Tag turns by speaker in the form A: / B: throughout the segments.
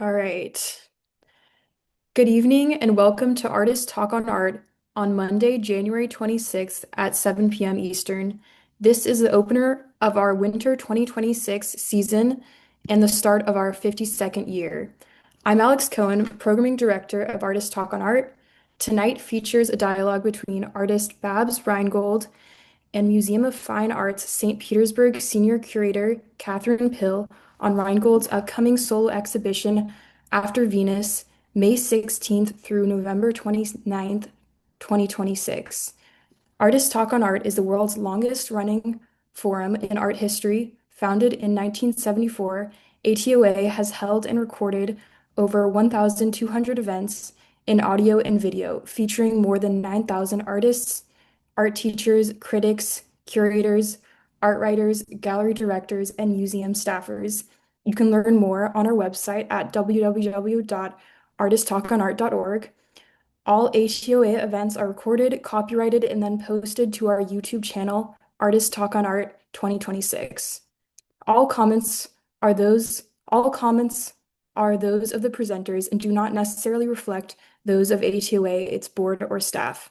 A: All right. Good evening and welcome to Artist Talk on Art on Monday, January 26th at 7 p.m. Eastern. This is the opener of our winter 2026 season and the start of our 52nd year. I'm Alex Cohen, Programming Director of Artist Talk on Art. Tonight features a dialogue between artist Babs Reingold and Museum of Fine Arts St. Petersburg Senior Curator Katherine Pill on Reingold's upcoming solo exhibition After Venus, May 16th through November 29th, 2026. Artist Talk on Art is the world's longest running forum in art history. Founded in 1974, ATOA has held and recorded over 1,200 events in audio and video, featuring more than 9,000 artists, art teachers, critics, curators, art writers, gallery directors, and museum staffers. You can learn more on our website at www.artisttalkonart.org. All ATOA events are recorded, copyrighted, and then posted to our YouTube channel, Artist Talk on Art 2026. All comments all comments are those of the presenters and do not necessarily reflect those of ATOA, its board, or staff.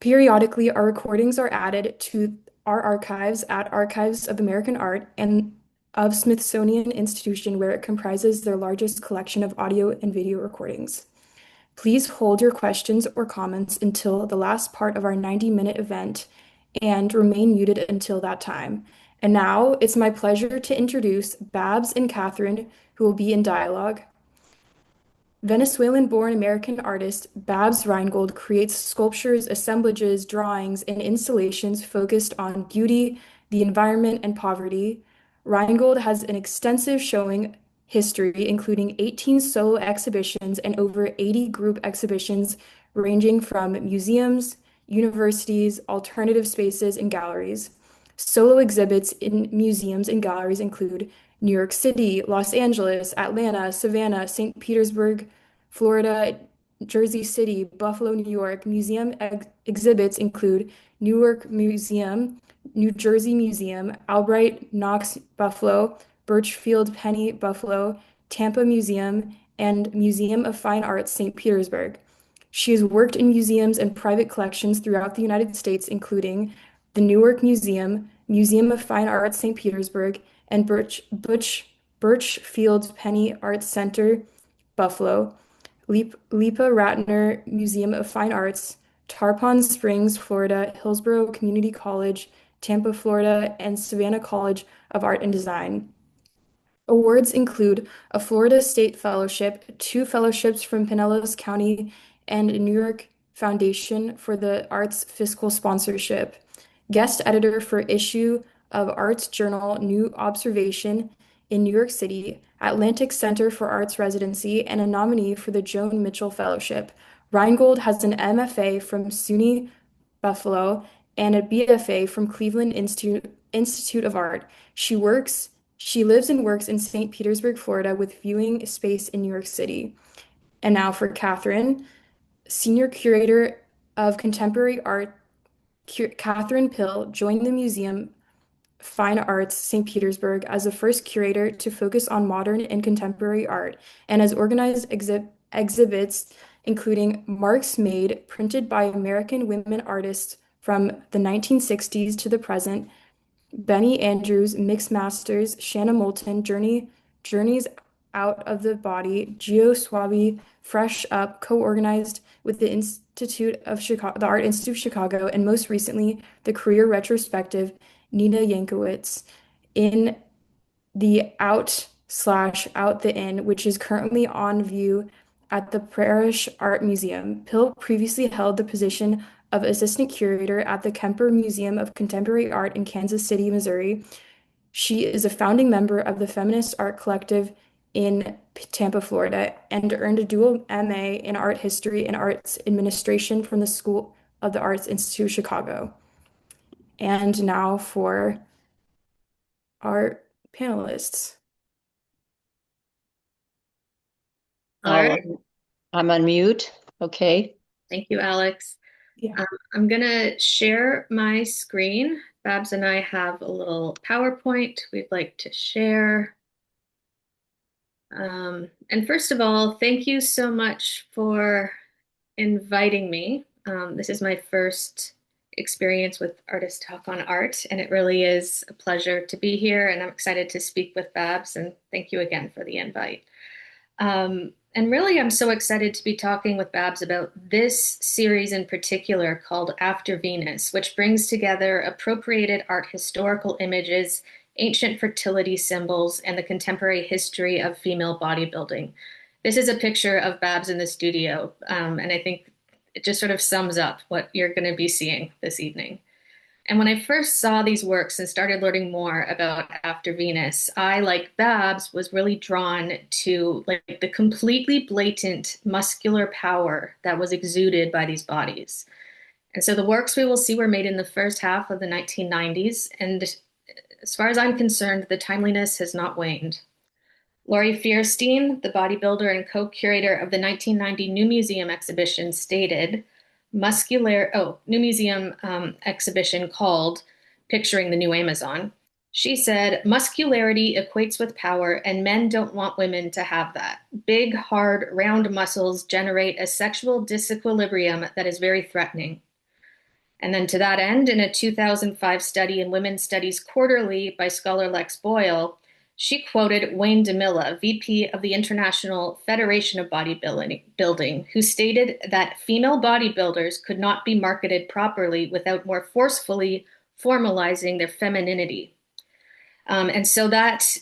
A: Periodically, our recordings are added to our archives at Archives of American Art and of Smithsonian Institution, where it comprises their largest collection of audio and video recordings. Please hold your questions or comments until the last part of our 90-minute event and remain muted until that time. And now it's my pleasure to introduce Babs and Katherine, who will be in dialogue. Venezuelan-born American artist Babs Reingold creates sculptures, assemblages, drawings, and installations focused on beauty, the environment, and poverty. Reingold has an extensive showing history, including 18 solo exhibitions and over 80 group exhibitions, ranging from museums, universities, alternative spaces, and galleries. Solo exhibits in museums and galleries include New York City, Los Angeles, Atlanta, Savannah, St. Petersburg, Florida, Jersey City, Buffalo, New York. Museum exhibits include Newark Museum, New Jersey Museum, Albright-Knox Buffalo, Burchfield Penney Buffalo, Tampa Museum, and Museum of Fine Arts St. Petersburg. She has worked in museums and private collections throughout the United States, including the Newark Museum, Museum of Fine Arts St. Petersburg, and Burchfield Penney Arts Center, Buffalo, Leepa Rattner Museum of Fine Arts, Tarpon Springs, Florida, Hillsborough Community College, Tampa, Florida, and Savannah College of Art and Design. Awards include a Florida State Fellowship, two fellowships from Pinellas County, and a New York Foundation for the Arts fiscal sponsorship. Guest editor for issue of Arts Journal New Observation in New York City, Atlantic Center for Arts Residency, and a nominee for the Joan Mitchell Fellowship. Reingold has an MFA from SUNY Buffalo and a BFA from Cleveland Institute of Art. She lives and works in St. Petersburg, Florida, with viewing space in New York City. And now for Katherine, Senior Curator of Contemporary Art, Katherine Pill joined the Museum Fine Arts St. Petersburg as the first curator to focus on modern and contemporary art and has organized exhibits including Marks Made, printed by American women artists from the 1960s to the present, Benny Andrews, Mix Masters, Shanna Moulton, Journeys Out of the Body, Geo Swaby, Fresh Up, co-organized with the Institute of Chicago, the Art Institute of Chicago, and most recently, the career retrospective, Nina Yankowitz, in the Out the In, which is currently on view at the Parrish Art Museum. Pill previously held the position of assistant curator at the Kemper Museum of Contemporary Art in Kansas City, Missouri. She is a founding member of the Feminist Art Collective in Tampa, Florida, and earned a dual MA in art history and arts administration from the School of the Arts Institute of Chicago. And now for our panelists.
B: All right.
C: I'm on mute. Okay.
B: Thank you, Alex.
A: Yeah.
B: I'm gonna share my screen. Babs and I have a little PowerPoint we'd like to share. And first of all, thank you so much for inviting me. This is my first experience with Artist Talk on Art, and it really is a pleasure to be here. And I'm excited to speak with Babs, and thank you again for the invite. And really, I'm so excited to be talking with Babs about this series in particular called After Venus, which brings together appropriated art historical images, ancient fertility symbols, and the contemporary history of female bodybuilding. This is a picture of Babs in the studio, and I think it just sort of sums up what you're going to be seeing this evening. And when I first saw these works and started learning more about After Venus, I, like Babs, was really drawn to like the completely blatant muscular power that was exuded by these bodies. And so the works we will see were made in the first half of the 1990s, and as far as I'm concerned, the timeliness has not waned. Laurie Fierstein, the bodybuilder and co-curator of the 1990 New Museum exhibition, stated, New Museum exhibition called Picturing the New Amazon. She said, muscularity equates with power, and men don't want women to have that. Big, hard, round muscles generate a sexual disequilibrium that is very threatening. And then to that end, in a 2005 study in Women's Studies Quarterly by scholar Lex Boyle, she quoted Wayne DeMilla, VP of the International Federation of Bodybuilding, who stated that female bodybuilders could not be marketed properly without more forcefully formalizing their femininity. And so that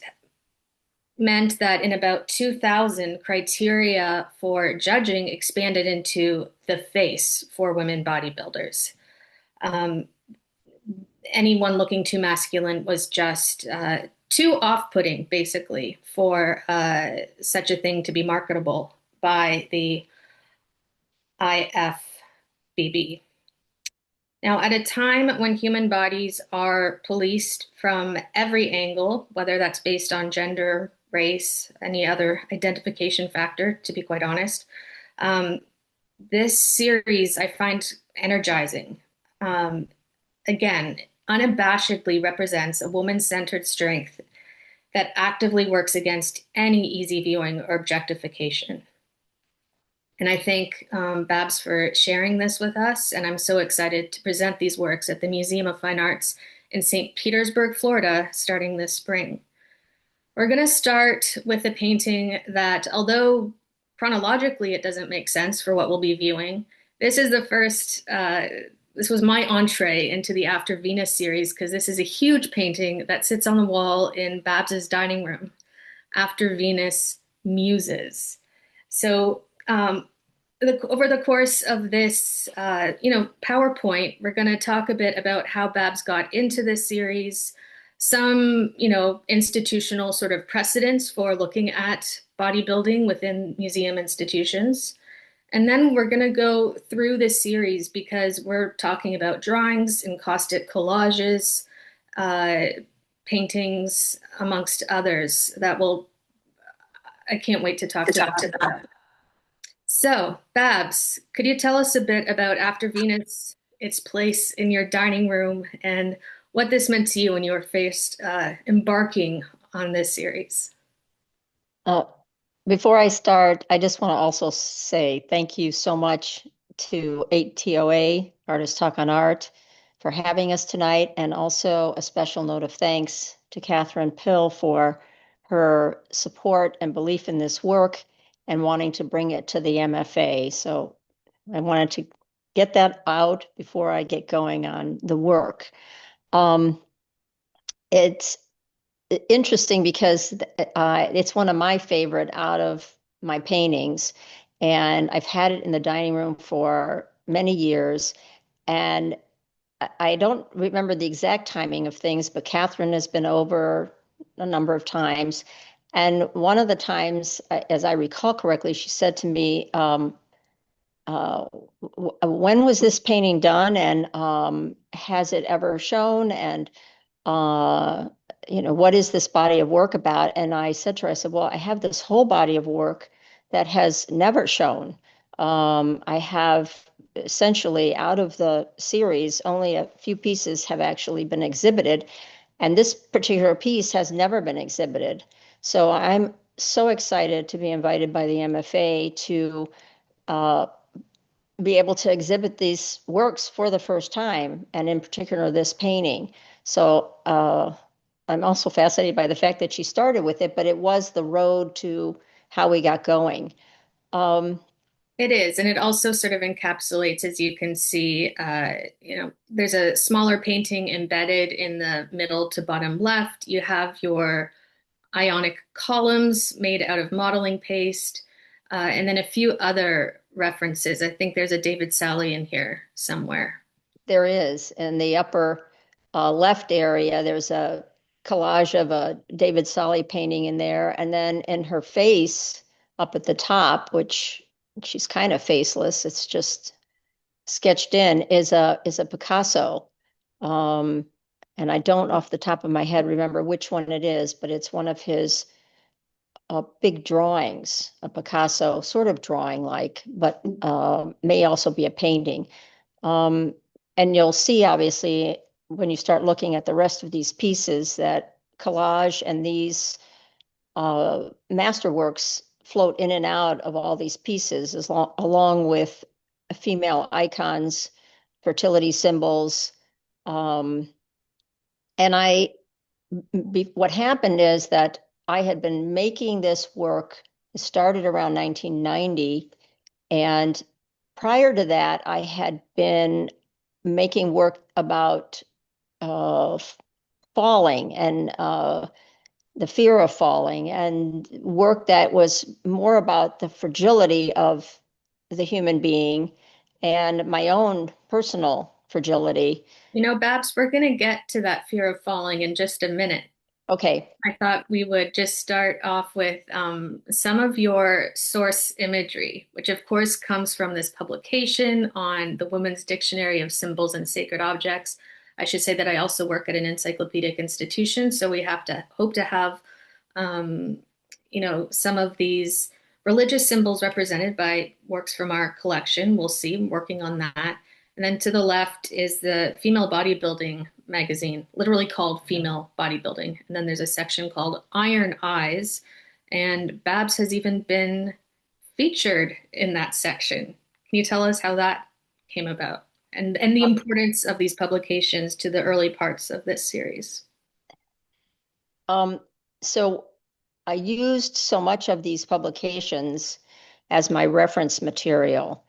B: meant that in about 2000, criteria for judging expanded into the face for women bodybuilders. Anyone looking too masculine was just too off-putting, basically, for such a thing to be marketable by the IFBB. Now, at a time when human bodies are policed from every angle, whether that's based on gender, race, any other identification factor, to be quite honest, this series I find energizing. Again, unabashedly represents a woman-centered strength that actively works against any easy viewing or objectification. And I thank Babs for sharing this with us, and I'm so excited to present these works at the Museum of Fine Arts in St. Petersburg, Florida, starting this spring. We're going to start with a painting that, although chronologically it doesn't make sense for what we'll be viewing, this is the first this was my entree into the After Venus series because this is a huge painting that sits on the wall in Babs's dining room, After Venus Muses. So over the course of this, PowerPoint, we're going to talk a bit about how Babs got into this series, some, institutional sort of precedents for looking at bodybuilding within museum institutions. And then we're going to go through this series because we're talking about drawings, encaustic collages, paintings, amongst others I can't wait to talk to them. So, Babs, could you tell us a bit about After Venus, its place in your dining room, and what this meant to you when you were faced embarking on this series?
C: Before I start, I just want to also say thank you so much to ATOA, Artist Talk on Art, for having us tonight, and also a special note of thanks to Katherine Pill for her support and belief in this work and wanting to bring it to the MFA. So I wanted to get that out before I get going on the work. It's interesting because it's one of my favorite out of my paintings, and I've had it in the dining room for many years. And I don't remember the exact timing of things, but Catherine has been over a number of times. And one of the times, as I recall correctly, she said to me, when was this painting done, and has it ever shown? And what is this body of work about? And I said to her, I said, well, I have this whole body of work that has never shown. I have essentially, out of the series, only a few pieces have actually been exhibited, and this particular piece has never been exhibited. So I'm so excited to be invited by the MFA to uh, be able to exhibit these works for the first time, and in particular this painting. So I'm also fascinated by the fact that she started with it, but it was the road to how we got going. Um,
B: It is, and it also sort of encapsulates, as you can see, there's a smaller painting embedded in the middle to bottom left. You have your ionic columns made out of modeling paste, and then a few other references. I think there's a David Sally in here somewhere.
C: there is in the upper left area, there's a collage of a David Solly painting in there. And then in her face up at the top, which she's kind of faceless, it's just sketched in, is a Picasso. Um, and I don't off the top of my head remember which one it is, but it's one of his big drawings, a Picasso sort of drawing like, but may also be a painting. Um, and you'll see, obviously, when you start looking at the rest of these pieces, that collage and these masterworks float in and out of all these pieces, along with female icons, fertility symbols. Um, and what happened is that I had been making this work, it started around 1990, and prior to that, I had been making work about uh, falling and the fear of falling, and work that was more about the fragility of the human being and my own personal fragility.
B: You know, Babs, we're going to get to that fear of falling in just a minute.
C: Okay.
B: I thought we would just start off with some of your source imagery, which of course comes from this publication on the Women's Dictionary of Symbols and Sacred Objects. I should say that I also work at an encyclopedic institution, so we have to hope to have, um, some of these religious symbols represented by works from our collection. We'll see, I'm working on that. And then to the left is the female bodybuilding magazine, literally called Female Bodybuilding. And then there's a section called Iron Eyes. And Babs has even been featured in that section. Can you tell us how that came about and the importance of these publications to the early parts of this series?
C: Um, so I used so much of these publications as my reference material.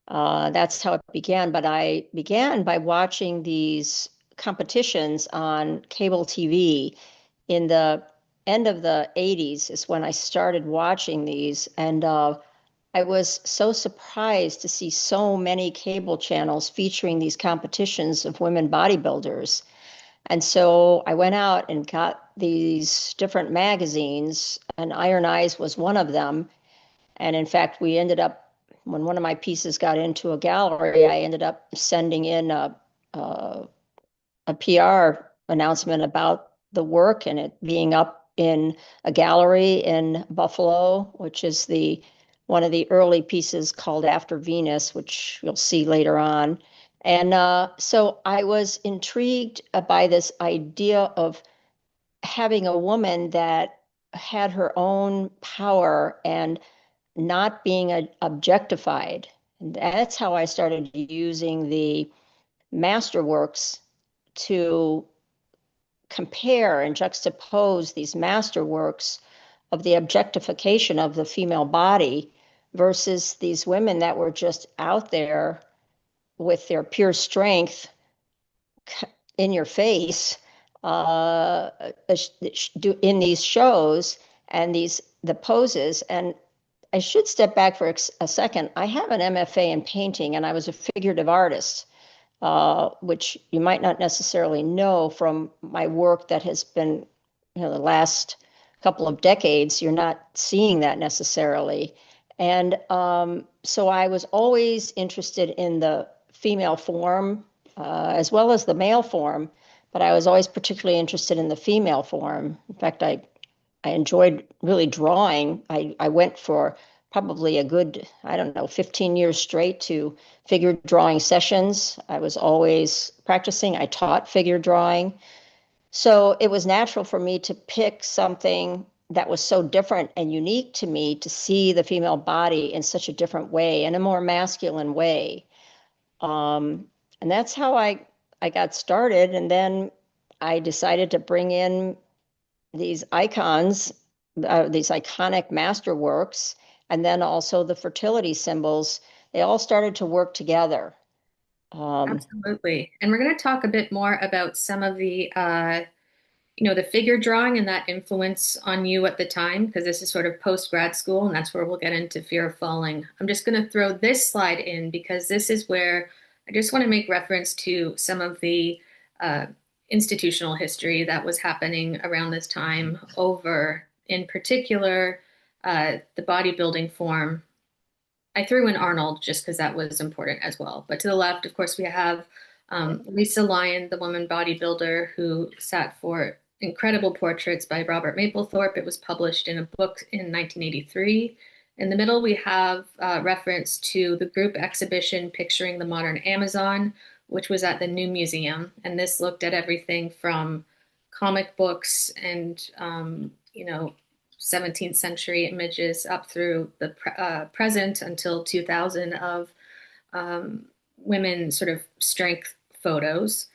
C: That's how it began. But I began by watching these competitions on cable TV in the end of the 80s is when I started watching these. And I was so surprised to see so many cable channels featuring these competitions of women bodybuilders. And so I went out and got these different magazines, and Iron Eyes was one of them. And in fact, we ended up, when one of my pieces got into a gallery, I ended up sending in a PR announcement about the work and it being up in a gallery in Buffalo, which is the one of the early pieces called After Venus, which you'll see later on. And so I was intrigued by this idea of having a woman that had her own power and not being objectified. And that's how I started using the masterworks to compare and juxtapose these masterworks of the objectification of the female body versus these women that were just out there with their pure strength in your face in these shows and the poses. And I should step back for a second. I have an MFA in painting, and I was a figurative artist, which you might not necessarily know from my work that has been, the last couple of decades. You're not seeing that necessarily. And so I was always interested in the female form as well as the male form, but I was always particularly interested in the female form. In fact, I enjoyed really drawing. I went for probably a good, I don't know, 15 years straight to figure drawing sessions. I was always practicing. I taught figure drawing. So it was natural for me to pick something that was so different and unique to me to see the female body in such a different way, in a more masculine way. Um, and that's how I got started. And then I decided to bring in these icons, these iconic masterworks, and then also the fertility symbols. They all started to work together. Um,
B: Absolutely. And we're going to talk a bit more about some of the the figure drawing and that influence on you at the time, because this is sort of post grad school, and that's where we'll get into fear of falling. I'm just going to throw this slide in because this is where I just want to make reference to some of the uh, institutional history that was happening around this time over, in particular, the bodybuilding form. I threw in Arnold just because that was important as well. But to the left, of course, we have Lisa Lyon, the woman bodybuilder who sat for incredible portraits by Robert Mapplethorpe. It was published in a book in 1983. In the middle, we have reference to the group exhibition picturing the modern Amazon, which was at the New Museum. And this looked at everything from comic books and, 17th century images up through the present until 2000 of women sort of strength photos.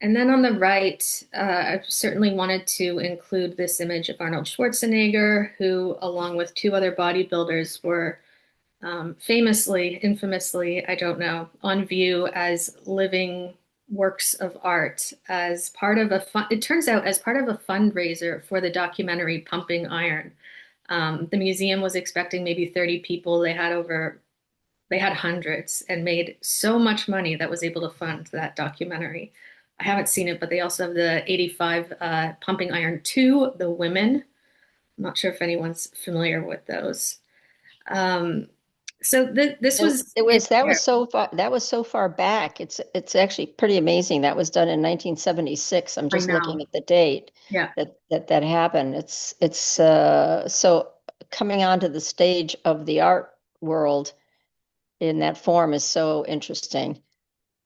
B: And then on the right, I certainly wanted to include this image of Arnold Schwarzenegger, who, along with two other bodybuilders, were famously, infamously, I don't know, on view as living works of art as part of it turns out as part of a fundraiser for the documentary Pumping Iron. The museum was expecting maybe 30 people. They had hundreds and made so much money that was able to fund that documentary. I haven't seen it, but they also have the 85 Pumping Iron 2, The Women. I'm not sure if anyone's familiar with those. So this was
C: that was so far back. It's actually pretty amazing. That was done in 1976. I'm
B: I
C: just
B: know.
C: looking at the date
B: Yeah.
C: that happened. It's so coming onto the stage of the art world in that form is so interesting.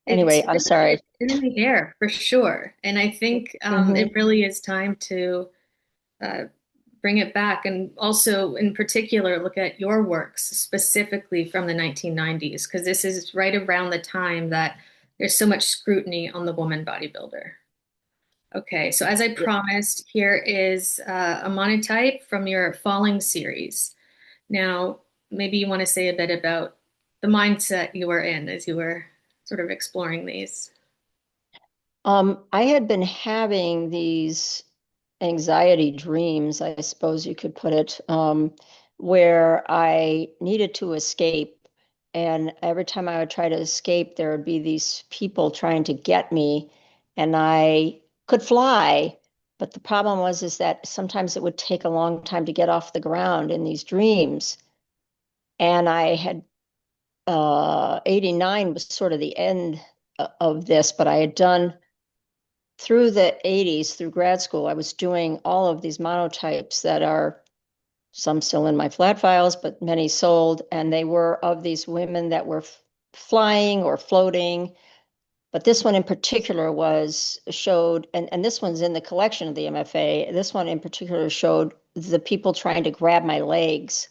C: Anyway, I'm sorry.
B: It's been in the air for sure. And I think it really is time to uh, bring it back. And also, in particular, look at your works specifically from the 1990s, because this is right around the time that there's so much scrutiny on the woman bodybuilder. Okay, so as I promised, here is a monotype from your Falling series. Now, maybe you want to say a bit about the mindset you were in as you were sort of exploring these.
C: I had been having these anxiety dreams, I suppose you could put it, where I needed to escape. And every time I would try to escape, there would be these people trying to get me, and I could fly. But the problem was is that sometimes it would take a long time to get off the ground in these dreams. And I had 89 was sort of the end of this, but I had done through the 80s, through grad school, I was doing all of these monotypes that are some still in my flat files, but many sold. And they were of these women that were flying or floating. But this one in particular showed, and this one's in the collection of the MFA. This one in particular showed the people trying to grab my legs.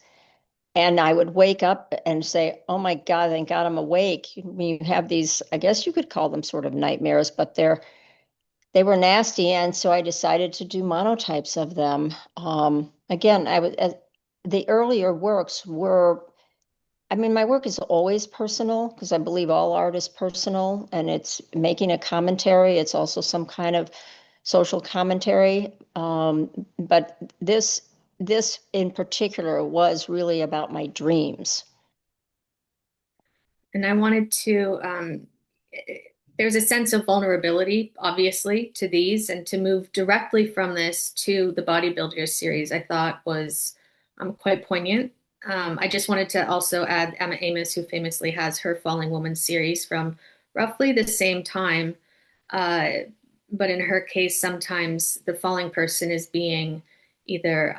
C: And I would wake up and say, oh my God, thank God I'm awake. You have these, I guess you could call them sort of nightmares, but they were nasty, and so I decided to do monotypes of them. Again, the earlier works were, I mean, my work is always personal because I believe all art is personal, and it's making a commentary. It's also some kind of social commentary. But this in particular was really about my dreams.
B: And I wanted to, there's a sense of vulnerability, obviously, to these, and to move directly from this to the Bodybuilders series, I thought was quite poignant. I just wanted to also add Emma Amos, who famously has her Falling Woman series from roughly the same time. Uh, but in her case, sometimes the falling person is being either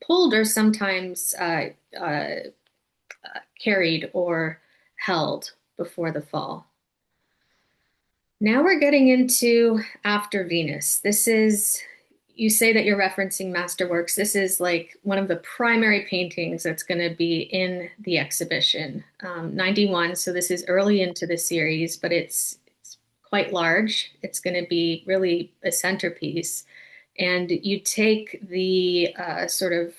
B: pulled or sometimes carried or held before the fall. Now we're getting into After Venus. This is you say that you're referencing Masterworks. This is like one of the primary paintings that's going to be in the exhibition. 91, so this is early into the series, but it's quite large. It's going to be really a centerpiece. And you take the sort of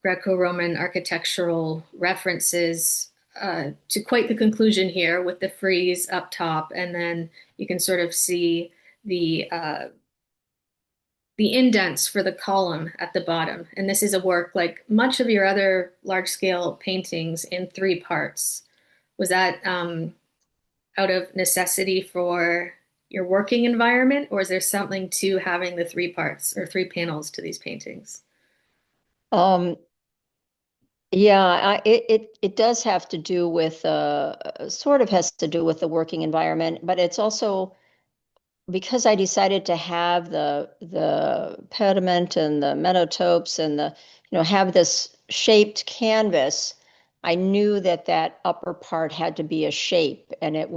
B: Greco-Roman architectural references to quite the conclusion here with the frieze up top, and then you can sort of see the indents for the column at the bottom. And this is a work like much of your other large-scale paintings in three parts. Was that out of necessity for your working environment, or is there something to having the three parts or three panels to these paintings?
C: Um, yeah, it does have to do with sort of has to do with the working environment, but it's also because I decided to have the pediment and the metotopes and the have this shaped canvas. I knew that that upper part had to be a shape, and it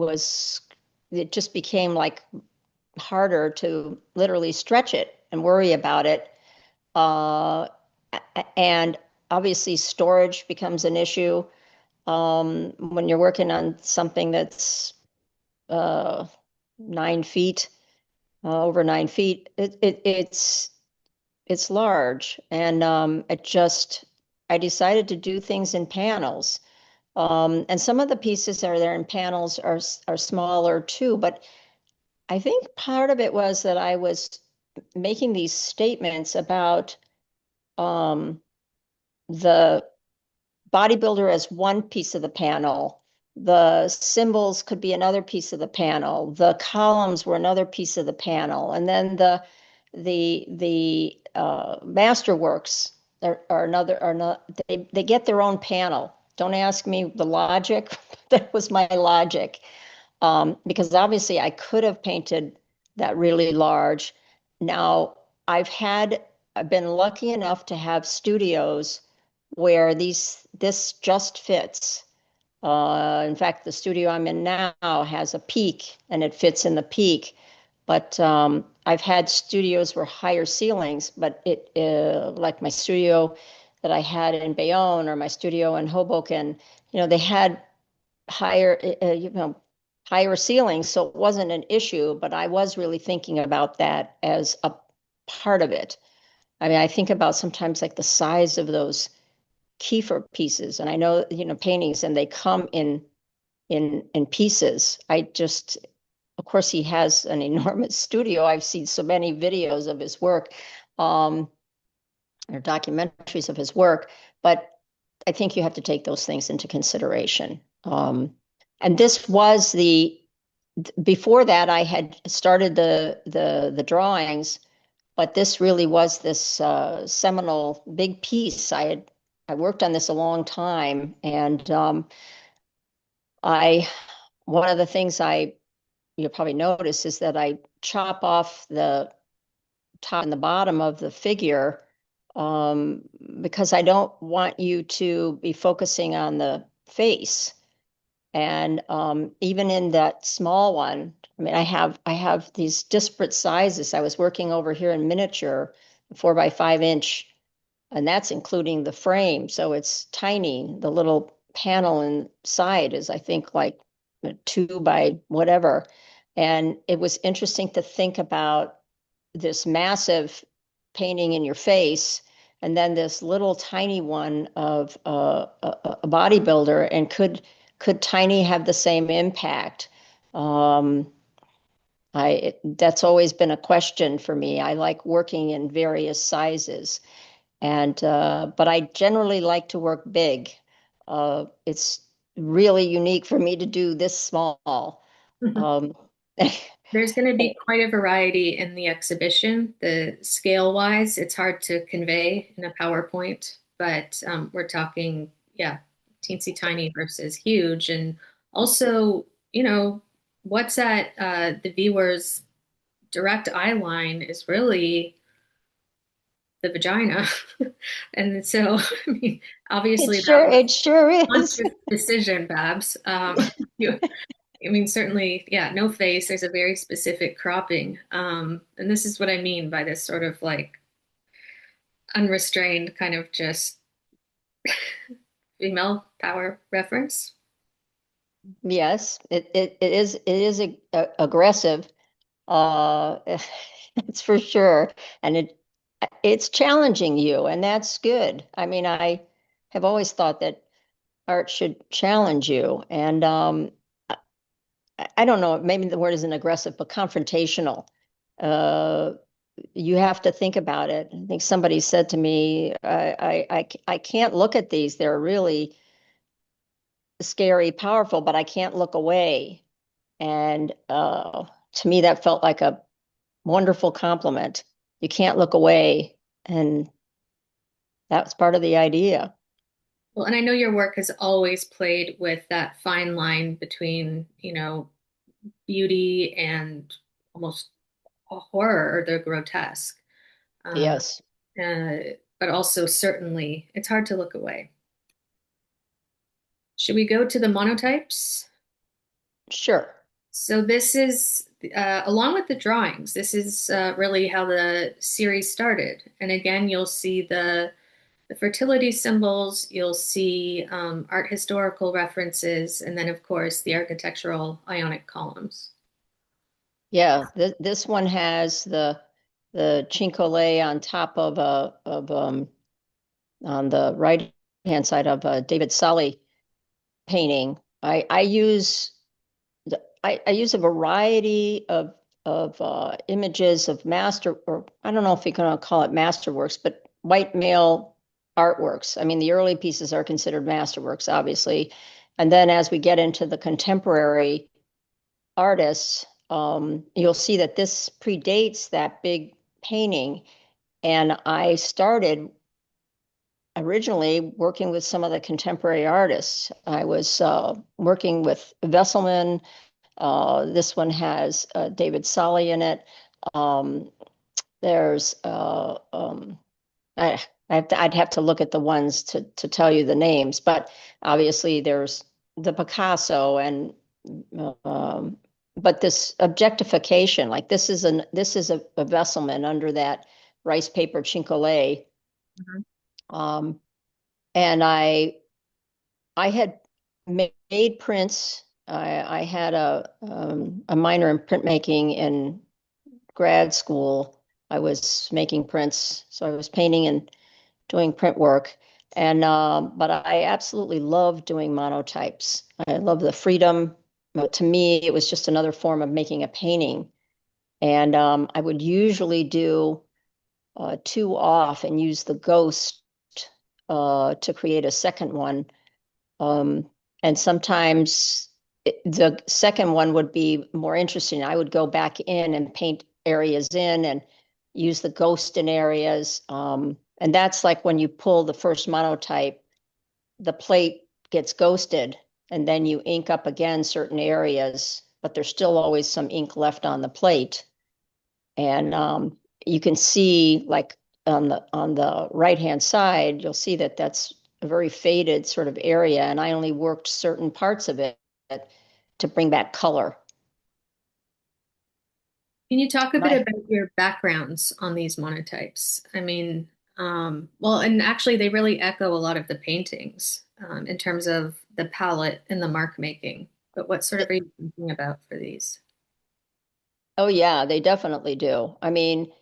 C: just became like harder to literally stretch it and worry about it. Uh, and obviously, storage becomes an issue when you're working on something that's uh, 9 feet, over 9 feet. It's large, and I decided to do things in panels. And some of the pieces that are there in panels are smaller too, but I think part of it was that I was making these statements about um, the bodybuilder as one piece of the panel. The symbols could be another piece of the panel. The columns were another piece of the panel, and then the masterworks are another. Are not they get their own panel. Don't ask me the logic. That was my logic, because obviously I could have painted that really large. Now I've been lucky enough to have studios where this just fits. In fact, the studio I'm in now has a peak and it fits in the peak. But I've had studios where higher ceilings, but like my studio that I had in Bayonne or my studio in Hoboken, they had higher, higher ceilings, so it wasn't an issue. But I was really thinking about that as a part of it. I mean, I think about sometimes like the size of those Kiefer pieces, and I know paintings, and they come in pieces. Of course, he has an enormous studio. I've seen so many videos of his work, um, or documentaries of his work, but I think you have to take those things into consideration. And this was before that I had started the drawings, but this really was this seminal big piece. I worked on this a long time, and I one of the things you'll probably notice is that I chop off the top and the bottom of the figure, because I don't want you to be focusing on the face. And even in that small one, I mean, I have these disparate sizes. I was working over here in miniature, 4 by 5 inch, and that's including the frame. So it's tiny. The little panel inside is, I think, like 2 by whatever. And it was interesting to think about this massive painting in your face and then this little tiny one of a bodybuilder, and could tiny have the same impact? Um, that's always been a question for me. I like working in various sizes, and but I generally like to work big. It's really unique for me to do this small. Um,
B: There's going to be quite a variety in the exhibition. The scale wise, it's hard to convey in a PowerPoint, but we're talking, yeah, teensy tiny versus huge. And also, what's at the viewer's direct eye line is really the vagina. And so, I mean,
C: it
B: obviously that
C: sure
B: was
C: it sure
B: a
C: is.
B: conscious decision, Babs. You, I mean, certainly, yeah, no face. There's a very specific cropping. And this is what I mean by this sort of like unrestrained kind of just female power reference.
C: Yes, it is aggressive. Uh, it's for sure. And it's challenging you, and that's good. I mean, I have always thought that art should challenge you. And I don't know, maybe the word isn't aggressive, but confrontational. Uh, you have to think about it. I think somebody said to me, I can't look at these. They're really scary, powerful, but I can't look away. And to me, that felt like a wonderful compliment. You can't look away. And that's part of the idea.
B: Well, and I know your work has always played with that fine line between, beauty and almost a horror or the grotesque. Uh,
C: Yes,
B: but also certainly it's hard to look away. Should we go to the monotypes?
C: sure.
B: So this is, along with the drawings, this is really how the series started. And again, you'll see the fertility symbols, you'll see art historical references, and then of course the architectural ionic columns.
C: Yeah, this one has the chincole on top of a of on the right hand side of a David Sully painting. I use I use a variety of images of master, or I don't know if you're going to call it masterworks, but white male artworks. I mean, the early pieces are considered masterworks, obviously, and then as we get into the contemporary artists, you'll see that this predates that big painting. And I started originally working with some of the contemporary artists. I was working with Vesselman. This one has David Solly in it. Um, there's I, I'd have to look at the ones to tell you the names, but obviously there's the Picasso and um, but this objectification, like this is a Vesselman under that rice paper chinkole.
B: Mhm.
C: Um, and I had made prints. I had a minor in printmaking in grad school. I was making prints, so I was painting and doing print work. And but I absolutely love doing monotypes. I love the freedom. But to me, it was just another form of making a painting. And I would usually do two off and use the ghost to create a second one. Um, and sometimes the second one would be more interesting. I would go back in and paint areas in and use the ghost in areas. And that's like when you pull the first monotype, the plate gets ghosted, and then you ink up again certain areas, but there's still always some ink left on the plate. And you can see, like on the right hand side, you'll see that that's a very faded sort of area, and I only worked certain parts of it to bring back color.
B: Can you talk a bit
C: My
B: about your backgrounds on these monotypes? I mean, well, and actually they really echo a lot of the paintings in terms of the palette and the mark making. But what sort of are you thinking about for these?
C: Oh yeah, they definitely do. I mean,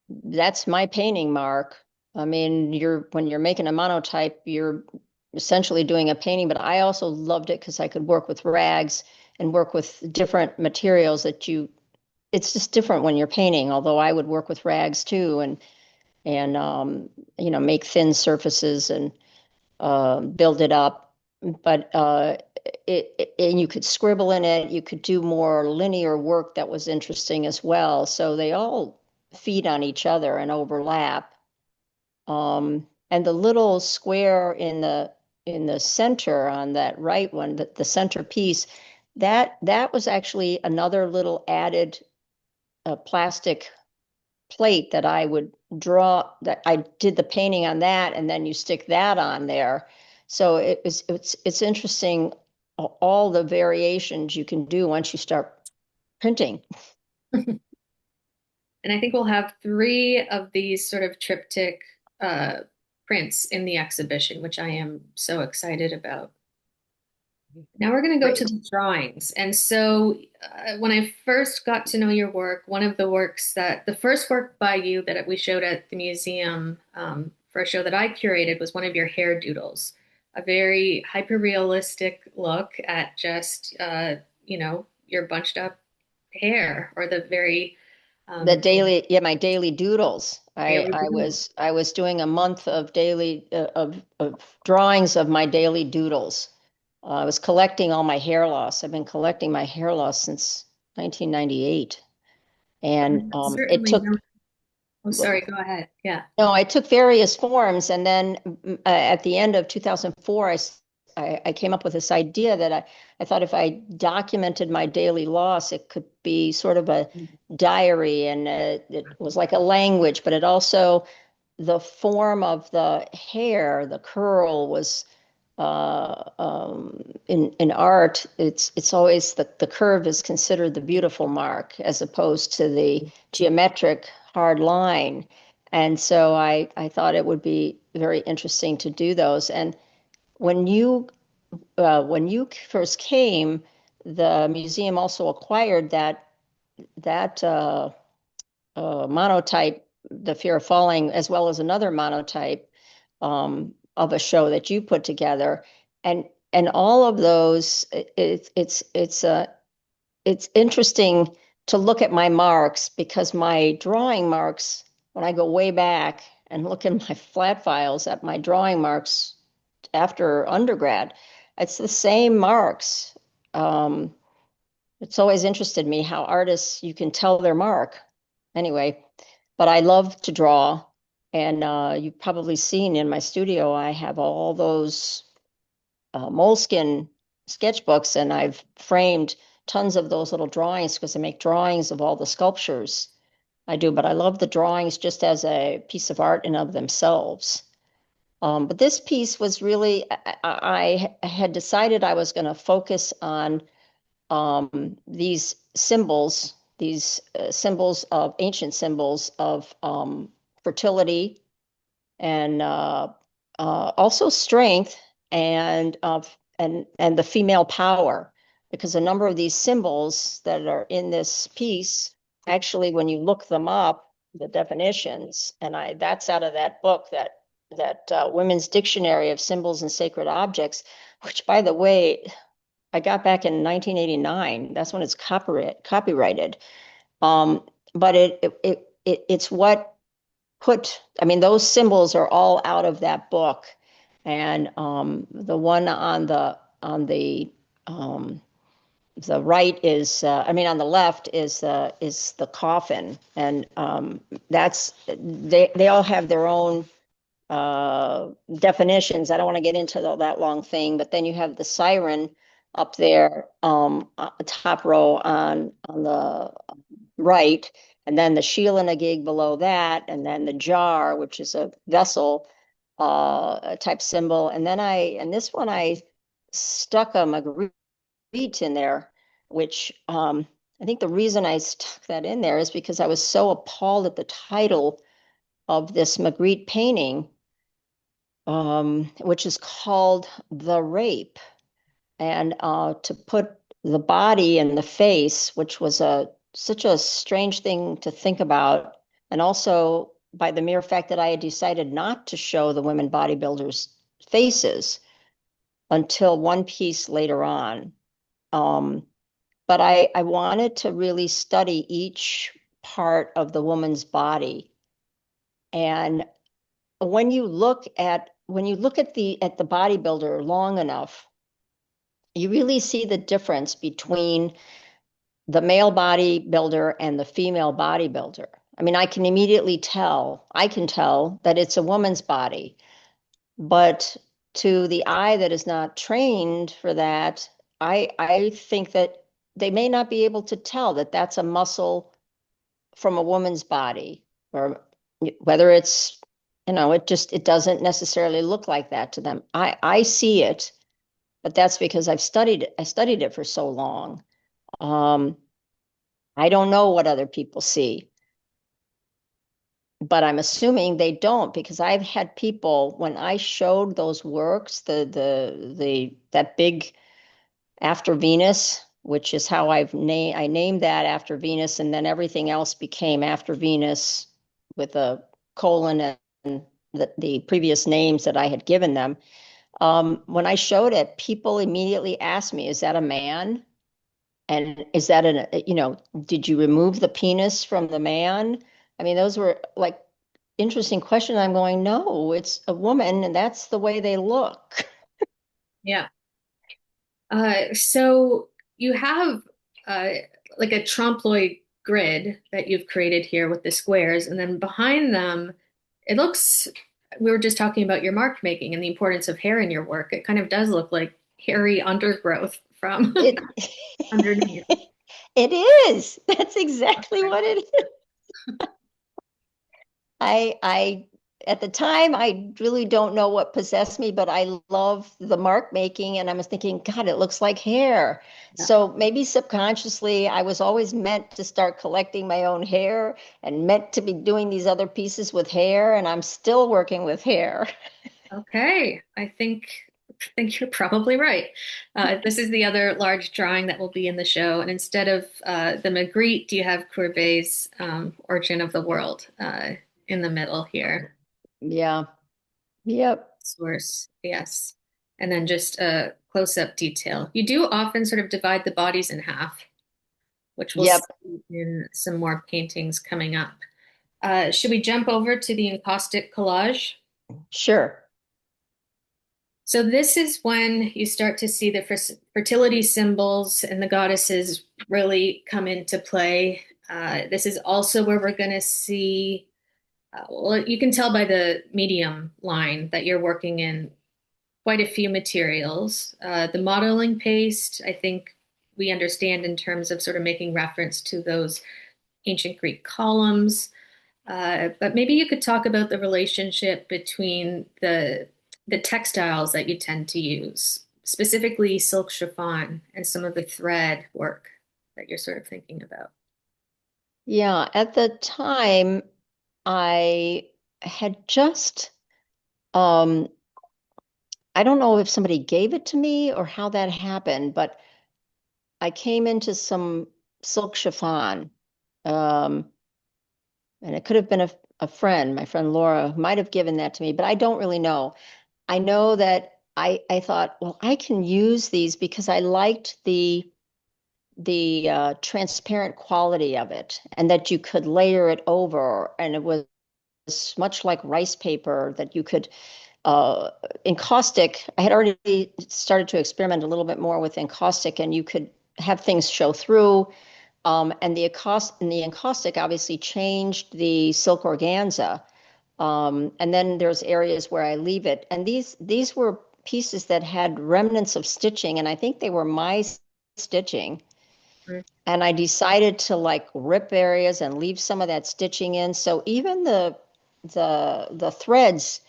C: that's my painting mark. I mean, you're when you're making a monotype, you're essentially doing a painting, but I also loved it because I could work with rags and work with different materials that you it's just different when you're painting, although I would work with rags too and make thin surfaces and build it up. But and you could scribble in it. You could do more linear work that was interesting as well. So they all feed on each other and overlap. And the little square in the center on that right one, the center piece, that was actually another little added plastic plate that I would draw, that I did the painting on that, and then you stick that on there. So it's interesting all the variations you can do once you start printing.
B: And I think we'll have 3 of these sort of triptych prints in the exhibition, which I am so excited about. Now we're going to go to
C: Great.
B: the drawings. And so when I first got to know your work, one of the works the first work by you that we showed at the museum for a show that I curated was one of your hair doodles, a very hyper-realistic look at just, your bunched up hair or the very
C: The
B: um,
C: daily, my daily doodles. I,
B: daily
C: I
B: doodle.
C: was I was doing a month of daily of drawings of my daily doodles. I was collecting all my hair loss. I've been collecting my hair loss since 1998, and it
B: Certainly
C: took
B: no. Oh, sorry, go ahead. Yeah.
C: no, I took various forms, and then at the end of 2004, I came up with this idea that I thought if I documented my daily loss, it could be sort of a diary, and it was like a language, but it also, the form of the hair, the curl was in art, it's always the curve is considered the beautiful mark as opposed to the geometric hard line. And so I thought it would be very interesting to do those. And when you first came, the museum also acquired that monotype, The Fear of Falling, as well as another monotype of a show that you put together, and all of those, it's interesting to look at my marks because my drawing marks, when I go way back and look in my flat files at my drawing marks after undergrad, it's the same marks. Um, it's always interested me how artists, you can tell their mark. Anyway, but I love to draw. And you've probably seen in my studio, I have all those moleskin sketchbooks, and I've framed tons of those little drawings because I make drawings of all the sculptures I do. But I love the drawings just as a piece of art in of themselves. But this piece was really, I had decided I was going to focus on these symbols, these symbols of ancient symbols of fertility and also strength and the female power, because a number of these symbols that are in this piece, actually, when you look them up, the definitions, and that's out of that book, that Women's Dictionary of Symbols and Sacred Objects, which, by the way, I got back in 1989. That's when it's copyrighted. But it's what I mean, those symbols are all out of that book. And the one on the right is, I mean, on the left is the coffin, and they all have their own definitions. I don't want to get into that long thing, but then you have the siren up there, top row on the right, and then the shield and a gig below that, and then the jar, which is a vessel type symbol, and then this one I stuck a Magritte in there, which I think the reason I stuck that in there is because I was so appalled at the title of this Magritte painting, which is called The Rape. And to put the body and the face, which was such a strange thing to think about, and also by the mere fact that I had decided not to show the women bodybuilders' faces until one piece later on. But I wanted to really study each part of the woman's body. And when you look at the bodybuilder long enough, you really see the difference between the male bodybuilder and the female bodybuilder. I mean, I can tell that it's a woman's body, but to the eye that is not trained for that, I think that they may not be able to tell that that's a muscle from a woman's body, or whether it's, it doesn't necessarily look like that to them. I see it, but that's because I studied it for so long. Um, I don't know what other people see, but I'm assuming they don't because I've had people when I showed those works, the that big After Venus, which is how I named that after Venus, and then everything else became After Venus with a colon and the previous names that I had given them. When I showed it, people immediately asked me, "Is that a man? And is that did you remove the penis from the man?" I mean, those were like interesting questions. I'm going, no, it's a woman, and that's the way they look.
B: Yeah. So you have uh, like a trompe-l'oeil grid that you've created here with the squares, and then behind them, it looks, we were just talking about your mark making and the importance of hair in your work. It kind of does look like hairy undergrowth from
C: It
B: underneath.
C: it is. That's exactly what it is. I at the time I really don't know what possessed me, but I love the mark making and I was thinking, God, it looks like hair.
B: Yeah.
C: So maybe subconsciously I was always meant to start collecting my own hair and meant to be doing these other pieces with hair, and I'm still working with hair.
B: Okay, I think you're probably right. This is the other large drawing that will be in the show, and instead of the Magritte, you have Courbet's Origin of the World in the middle here.
C: Yeah. Yep.
B: Source, yes, and then just a close-up detail. You do often sort of divide the bodies in half, which we'll
C: Yep.
B: see in some more paintings coming up. Should we jump over to the encaustic collage?
C: Sure.
B: So this is when you start to see the fertility symbols and the goddesses really come into play. This is also where we're going to see, well, you can tell by the medium line that you're working in quite a few materials. The modeling paste, I think we understand in terms of sort of making reference to those ancient Greek columns. But maybe you could talk about the relationship between the textiles that you tend to use, specifically silk chiffon and some of the thread work that you're sort of thinking about.
C: Yeah. At the time, I had just um I don't know if somebody gave it to me or how that happened, but I came into some silk chiffon. Um, and it could have been a friend, my friend Laura, who might have given that to me, but I don't really know. I know that I thought, well, I can use these because I liked the transparent quality of it and that you could layer it over, and it was much like rice paper that you could encaustic. I had already started to experiment a little bit more with encaustic, and you could have things show through. And the encaustic obviously changed the silk organza. And then there's areas where I leave it. And these were pieces that had remnants of stitching, and I think they were my stitching.
B: Mm.
C: And I decided to like rip areas and leave some of that stitching in. So even the threads,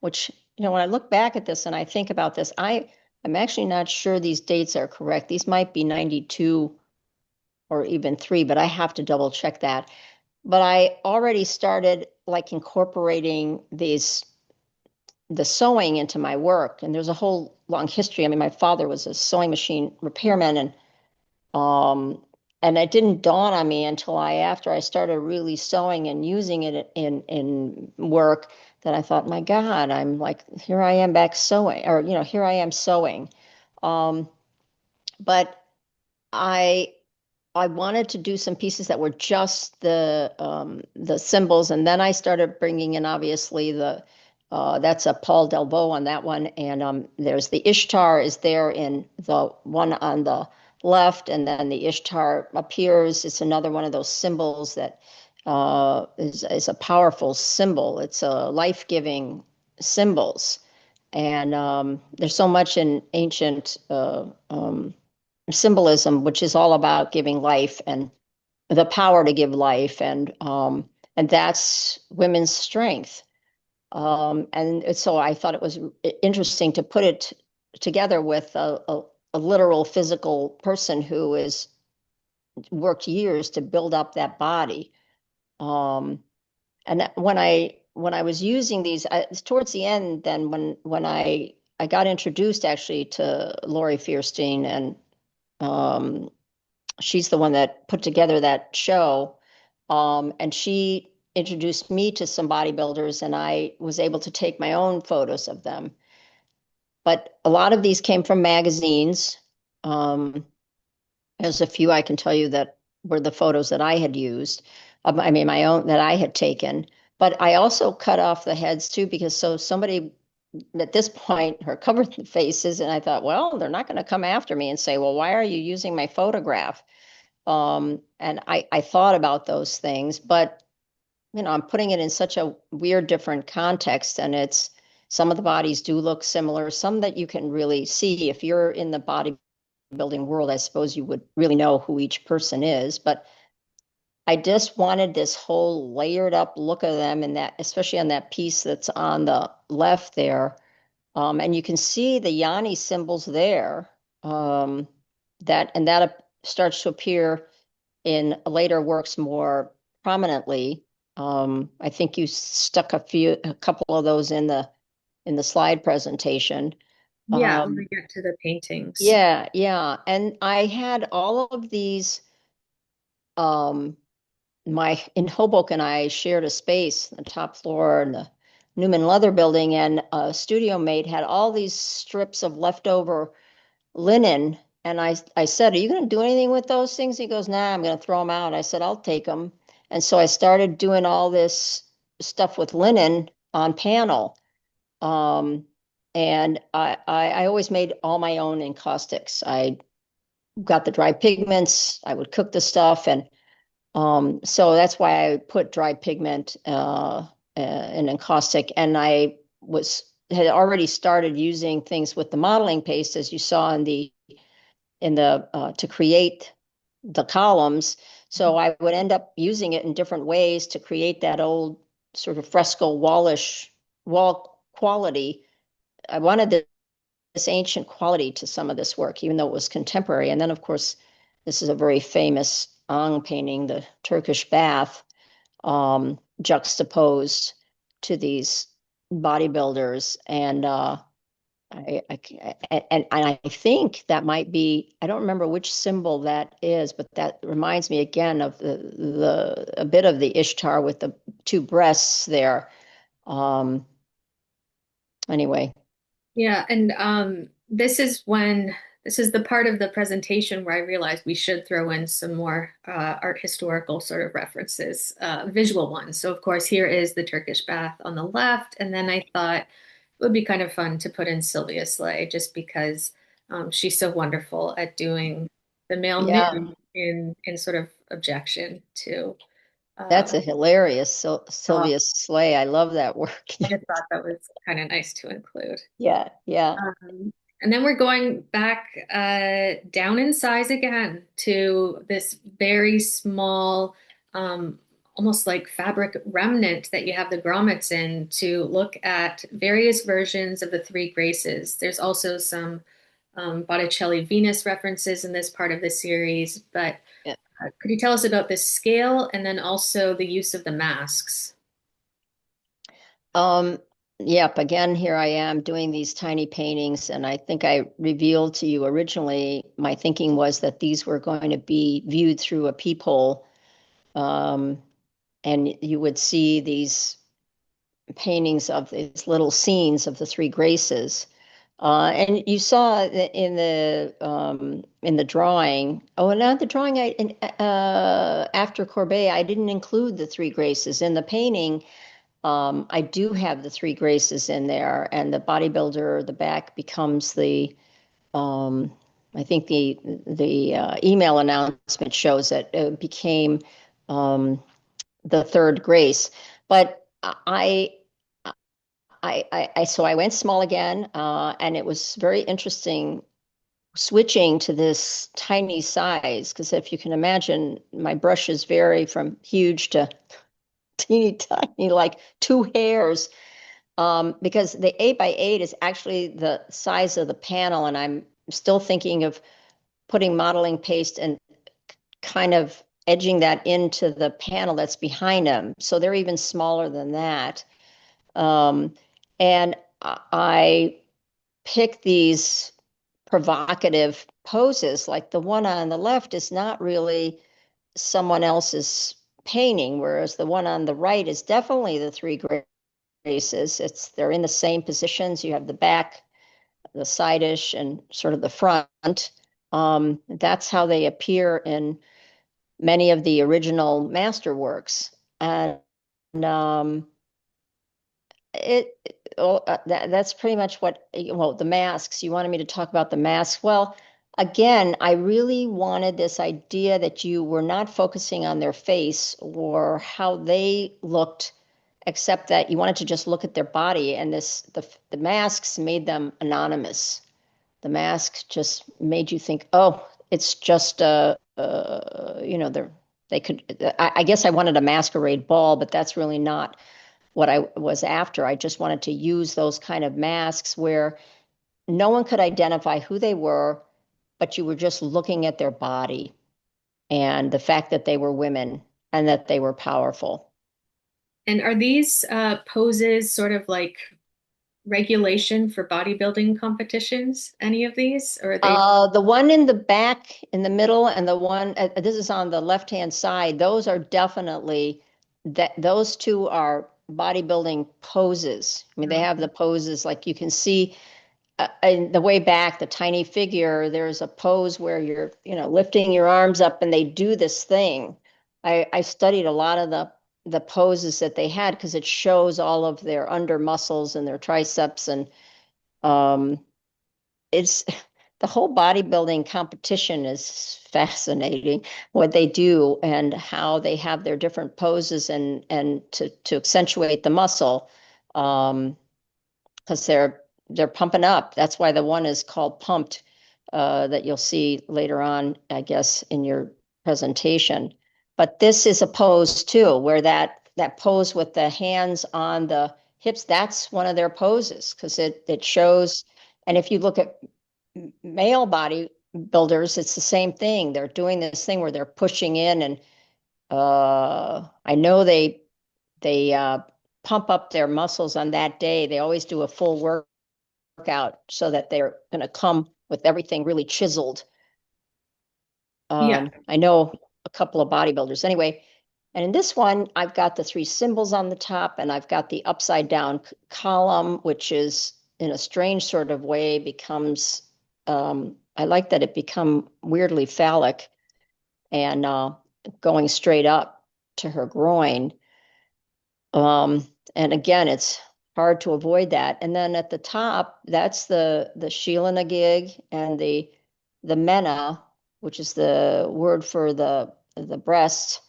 C: which, when I look back at this and I think about this, I'm actually not sure these dates are correct. These might be 92 or even 3, but I have to double check that. But I already started like incorporating the sewing into my work, and there's a whole long history. I mean, my father was a sewing machine repairman, um, and it didn't dawn on me until after I started really sewing and using it in work, that I thought, my God, I'm like, here I am back sewing, or here I am sewing. Um, but I I wanted to do some pieces that were just the symbols, and then I started bringing in obviously that's a Paul Delvaux on that one, and there's the Ishtar is there in the one on the left, and then the Ishtar appears. It's another one of those symbols that is a powerful symbol. It's a life-giving symbols, and there's so much in ancient symbolism, which is all about giving life and the power to give life, and that's women's strength. And so I thought it was interesting to put it together with a literal physical person who has worked years to build up that body. And when I was using these towards the end, then when I got introduced actually to Lori Fierstein, and she's the one that put together that show, and she introduced me to some bodybuilders, and I was able to take my own photos of them. But a lot of these came from magazines. There's a few I can tell you that were the photos that I had used. I mean, my own that I had taken. But I also cut off the heads too, because so somebody at this point her covered the faces, and I thought, well, they're not going to come after me and say, well, why are you using my photograph? And I thought about those things, but I'm putting it in such a weird, different context, and it's some of the bodies do look similar, some that you can really see if you're in the bodybuilding world. I suppose you would really know who each person is, but I just wanted this whole layered up look of them, and that, especially on that piece that's on the left there. And you can see the Yanni symbols there. That starts to appear in later works more prominently. I think you stuck a couple of those in the slide presentation.
B: Yeah, when we get to the paintings.
C: Yeah, yeah. And I had all of these, in Hoboken, I shared a space, the top floor in the Newman Leather Building, and a studio mate had all these strips of leftover linen. And I said, are you going to do anything with those things? He goes, nah, I'm going to throw them out. I said, I'll take them. And so I started doing all this stuff with linen on panel. And I always made all my own encaustics. I got the dry pigments. I would cook the stuff. And so that's why I put dry pigment in encaustic. And I had already started using things with the modeling paste, as you saw to create the columns. So I would end up using it in different ways to create that old sort of fresco wall quality. I wanted this ancient quality to some of this work, even though it was contemporary. And then, of course, this is a very famous Ang painting, the Turkish bath, juxtaposed to these bodybuilders. And I think that might be, I don't remember which symbol that is, but that reminds me again of a bit of the Ishtar with the two breasts there. Anyway.
B: Yeah, and this is the part of the presentation where I realized we should throw in some more art historical sort of references, visual ones. So of course here is the Turkish bath on the left, and then I thought it would be kind of fun to put in Sylvia Slay just because she's so wonderful at doing the male
C: Yeah,
B: nude in sort of objection to.
C: that's
B: Uh,
C: a hilarious
B: uh,
C: Sylvia Slay. I love that work.
B: I just thought that was kind of nice to include.
C: Yeah, yeah.
B: And then we're going back down in size again to this very small, almost like fabric remnant that you have the grommets in to look at various versions of the Three Graces. There's also some Botticelli Venus references in this part of the series, but
C: Yeah.
B: could you tell us about the scale and then also the use of the masks?
C: Um, yep, again, here I am doing these tiny paintings, and I think I revealed to you originally my thinking was that these were going to be viewed through a peephole, and you would see these paintings of these little scenes of the Three Graces. And you saw in the drawing. Oh, and not the drawing. After Courbet, I didn't include the Three Graces in the painting. I do have the Three Graces in there, and the bodybuilder, the back becomes um, I think the email announcement shows that it became the third grace. But so I went small again, and it was very interesting switching to this tiny size, because if you can imagine, my brushes vary from huge to teeny tiny, like two hairs. because the 8x8 is actually the size of the panel, and I'm still thinking of putting modeling paste and kind of edging that into the panel that's behind them. So they're even smaller than that. And I pick these provocative poses, like the one on the left is not really someone else's painting, whereas the one on the right is definitely the three graces. They're in the same positions. You have the back, the side-ish, and sort of the front. That's how they appear in many of the original masterworks. And it well, that's pretty much what, well, the masks. You wanted me to talk about the masks. Well, again, I really wanted this idea that you were not focusing on their face or how they looked, except that you wanted to just look at their body. And the masks made them anonymous. The mask just made you think, oh, it's just they could. I guess I wanted a masquerade ball, but that's really not what I was after. I just wanted to use those kind of masks where no one could identify who they were, but you were just looking at their body and the fact that they were women and that they were powerful.
B: And are these poses sort of like regulation for bodybuilding competitions? Any of these, or are they?
C: The one in the back, in the middle, and the one this is on the left-hand side. Those are definitely that. Those two are bodybuilding poses. I mean, they have the poses like you can see in the way back, the tiny figure. There's a pose where you're, lifting your arms up, and they do this thing. I studied a lot of the poses that they had because it shows all of their under muscles and their triceps and um, it's the whole bodybuilding competition is fascinating what they do and how they have their different poses and to accentuate the muscle because they're pumping up. That's why the one is called pumped that you'll see later on, I guess, in your presentation. But this is a pose too, where that pose with the hands on the hips, that's one of their poses because it shows. And if you look at male bodybuilders, it's the same thing. They're doing this thing where they're pushing in, and I know they pump up their muscles on that day. They always do a full workout so that they're going to come with everything really chiseled.
B: Yeah.
C: I know a couple of bodybuilders anyway. And in this one, I've got the three symbols on the top, and I've got the upside down column, which is in a strange sort of way becomes, I like that it become weirdly phallic and going straight up to her groin. And again, it's hard to avoid that. And then at the top, that's the Sheila gig and the Mena, which is the word for the breast,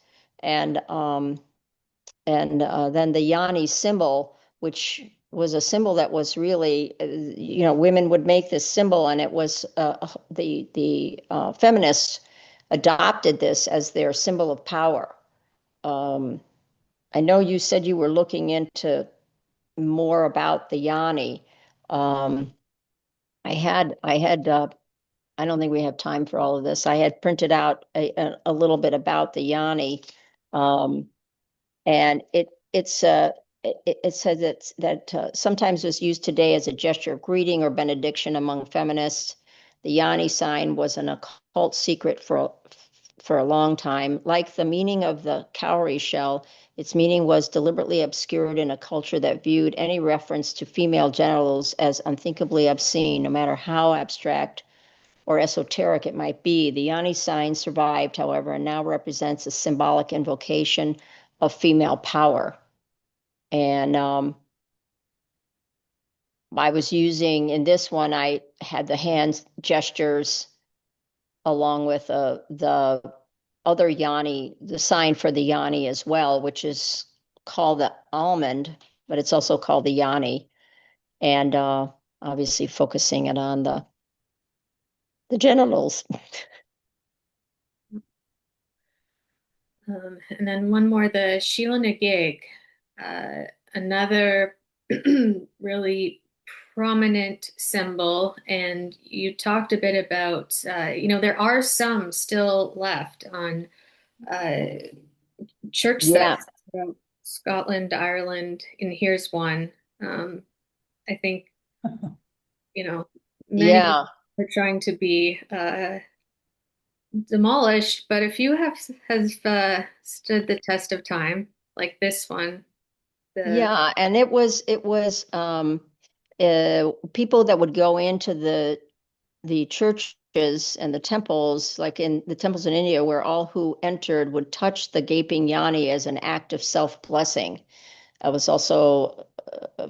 C: and then the Yani symbol, which was a symbol that was really, women would make this symbol, and it was the feminists adopted this as their symbol of power. I know you said you were looking into more about the Yani. Um, I don't think we have time for all of this. I had printed out a little bit about the Yani, um, and it says that sometimes was used today as a gesture of greeting or benediction among feminists. The Yani sign was an occult secret for a long time. Like the meaning of the cowrie shell, its meaning was deliberately obscured in a culture that viewed any reference to female genitals as unthinkably obscene, no matter how abstract or esoteric it might be. The Yani sign survived, however, and now represents a symbolic invocation of female power. And I was using, in this one, I had the hand gestures along with the other Yani, the sign for the Yani as well, which is called the almond, but it's also called the Yani. And obviously focusing it on the genitals.
B: And then one more, the Sheila gig, another really prominent symbol. And you talked a bit about, there are some still left on uh, church
C: Yeah,
B: sites throughout Scotland, Ireland, and here's one. Um, I think, many
C: yeah,
B: are trying to be demolished, but a few have stood the test of time, like this one. The
C: yeah. And it was people that would go into the churches and the temples, like in the temples in India, where all who entered would touch the gaping yoni as an act of self-blessing. It was also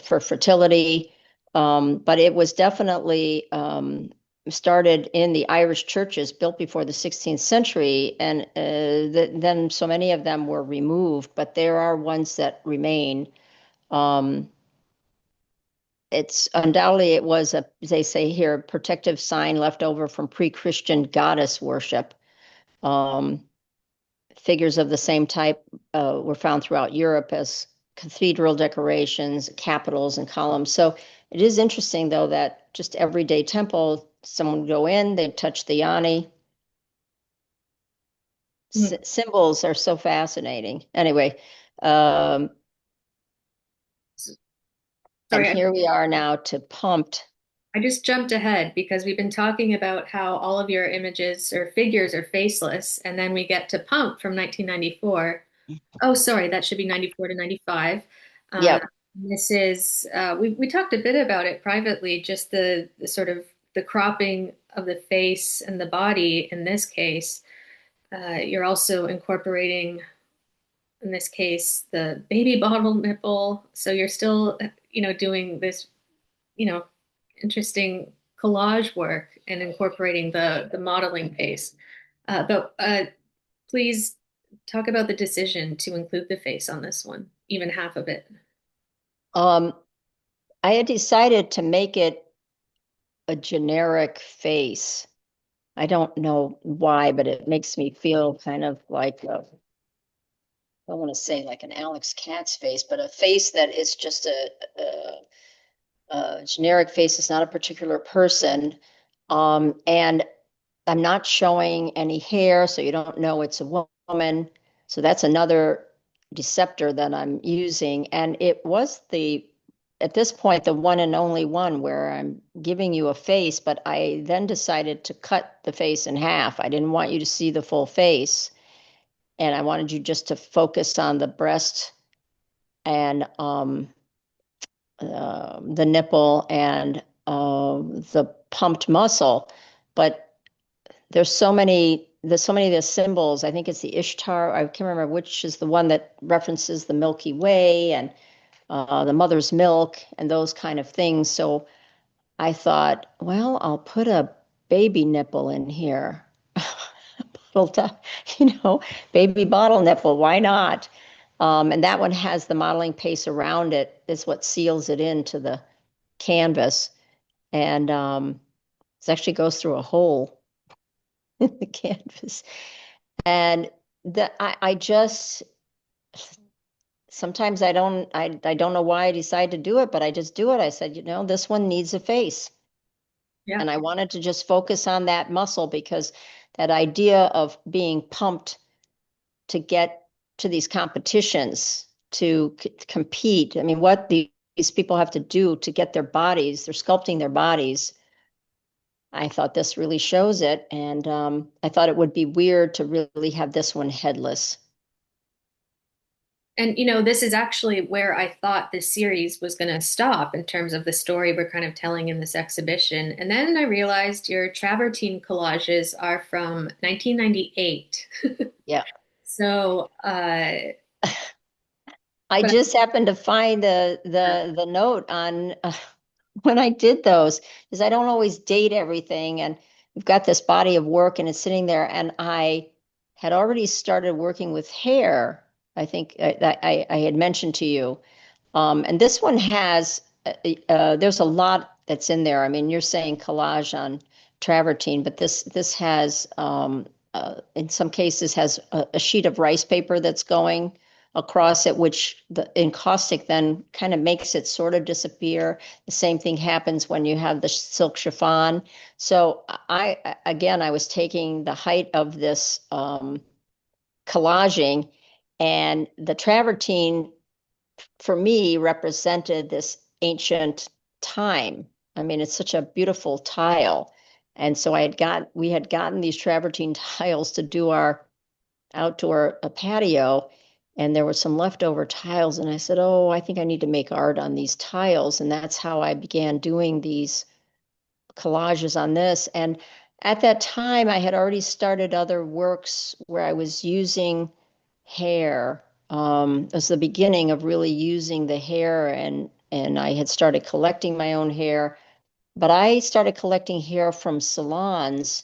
C: for fertility, but it was definitely started in the Irish churches built before the 16th century, and then so many of them were removed, but there are ones that remain. Um, it's undoubtedly it was a, they say here, a protective sign left over from pre-Christian goddess worship. Um, Figures of the same type were found throughout Europe as cathedral decorations, capitals, and columns. So it is interesting, though, that just everyday temple, someone would go in, they'd touch the yoni.
B: Mhm.
C: Symbols are so fascinating. Anyway, um, and
B: Sorry,
C: here we are now to pumped.
B: I just jumped ahead because we've been talking about how all of your images or figures are faceless, and then we get to Pump from 1994. Oh, sorry, that should be 94 to 95. Uh,
C: Yep.
B: this is we talked a bit about it privately, just the sort of the cropping of the face and the body in this case. You're also incorporating, in this case, the baby bottle nipple. So you're still, doing this, you know, interesting collage work and incorporating the modeling pace. But please talk about the decision to include the face on this one, even half of it.
C: Um, I had decided to make it a generic face. I don't know why, but it makes me feel kind of like I don't want to say like an Alex Katz face, but a face that is just a generic face. It's not a particular person. And I'm not showing any hair, so you don't know it's a woman. So that's another deceptor that I'm using. And it was at this point, the one and only one where I'm giving you a face, but I then decided to cut the face in half. I didn't want you to see the full face, and I wanted you just to focus on the breast and the nipple and the pumped muscle. But there's so many of the symbols. I think it's the Ishtar. I can't remember which is the one that references the Milky Way and the mother's milk and those kind of things. So I thought, well, I'll put a baby nipple in here. Bottle, baby bottle nipple. Why not? And that one has the modeling paste around it. Is what seals it into the canvas, and it actually goes through a hole in the canvas. And I just sometimes I don't know why I decide to do it, but I just do it. I said, this one needs a face.
B: Yeah.
C: And I wanted to just focus on that muscle because that idea of being pumped to get to these competitions to compete. I mean, what these people have to do to get their bodies, they're sculpting their bodies. I thought this really shows it. And I thought it would be weird to really have this one headless.
B: And this is actually where I thought this series was going to stop in terms of the story we're kind of telling in this exhibition. And then I realized your travertine collages are from 1998.
C: Yeah.
B: So,
C: I
B: but
C: just happened to find the note on when I did those, because I don't always date everything, and we've got this body of work, and it's sitting there, and I had already started working with hair. I think that I had mentioned to you, and this one has there's a lot that's in there. I mean, you're saying collage on travertine, but this has in some cases has a sheet of rice paper that's going. across it, which the encaustic then kind of makes it sort of disappear. The same thing happens when you have the silk chiffon. So I was taking the height of this collaging, and the travertine for me represented this ancient time. I mean, it's such a beautiful tile. And so we had gotten these travertine tiles to do our outdoor patio, and there were some leftover tiles. And I said, oh, I think I need to make art on these tiles. And that's how I began doing these collages on this. And at that time, I had already started other works where I was using hair. It was the beginning of really using the hair, and I had started collecting my own hair. But I started collecting hair from salons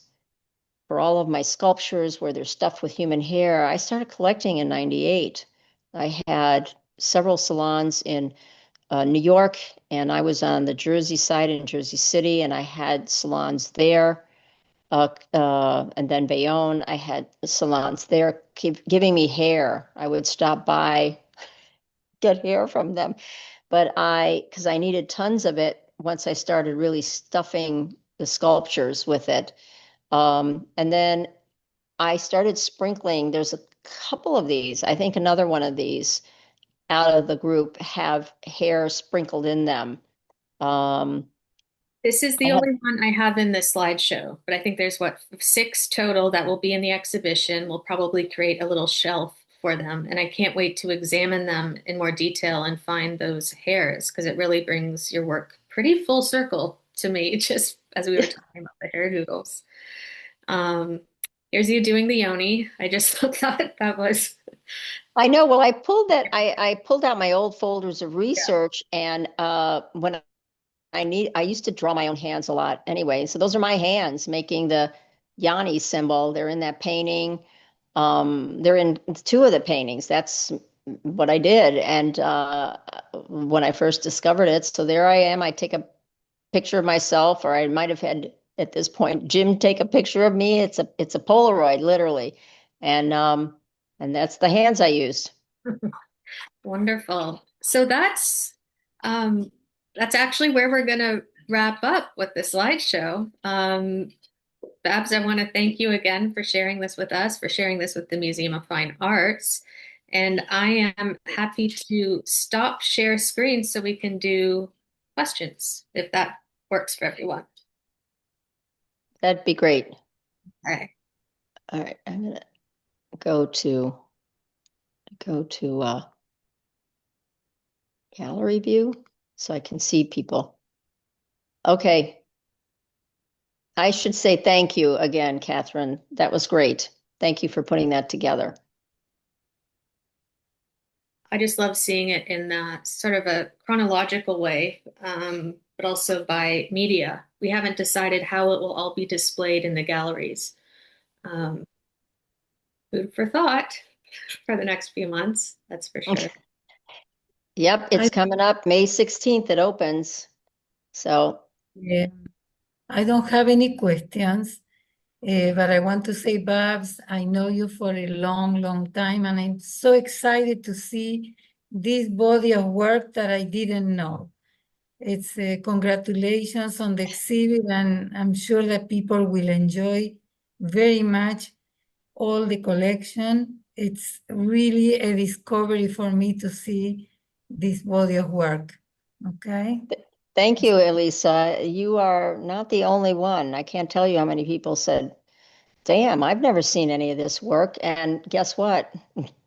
C: for all of my sculptures where they're stuffed with human hair. I started collecting in 98. I had several salons in New York, and I was on the Jersey side in Jersey City, and I had salons there. And then Bayonne, I had salons there giving me hair. I would stop by, get hair from them. Because I needed tons of it once I started really stuffing the sculptures with it. And then I started sprinkling. There's a couple of these. I think another one of these out of the group have hair sprinkled in them.
B: This is
C: I
B: the
C: have,
B: only one I have in the slideshow, but I think there's what, 6 total that will be in the exhibition. We'll probably create a little shelf for them, and I can't wait to examine them in more detail and find those hairs because it really brings your work pretty full circle to me, just as we were talking about the hair doodles. Um, Here's you doing the yoni. I just thought that was,
C: I know. Well, I pulled out my old folders of
B: yeah.
C: research, and when I used to draw my own hands a lot anyway. So those are my hands making the Yanni symbol. They're in that painting. They're in 2 of the paintings. That's what I did. And when I first discovered it, so there I am. I take a picture of myself, or I might have had at this point Jim take a picture of me. It's a Polaroid, literally. And that's the hands I used.
B: Wonderful. So that's actually where we're gonna wrap up with the slideshow. Babs, I want to thank you again for sharing this with us, for sharing this with the Museum of Fine Arts. And I am happy to stop share screen so we can do questions, if that works for everyone.
C: That'd be great.
B: All right.
C: All right, I'm gonna go to gallery view so I can see people. Okay. I should say thank you again, Catherine. That was great. Thank you for putting that together.
B: I just love seeing it in sort of a chronological way, but also by media. We haven't decided how it will all be displayed in the galleries. Um, Food for thought for the next few months, that's for sure.
C: Yep, it's coming up May 16th. It opens. So
D: Yeah, I don't have any questions, but I want to say, Babs, I know you for a long, long time, and I'm so excited to see this body of work that I didn't know. It's congratulations on the exhibit, and I'm sure that people will enjoy very much all the collection. It's really a discovery for me to see this body of work. Okay?
C: thank you, Elisa. You are not the only one. I can't tell you how many people said, damn, I've never seen any of this work. And guess what?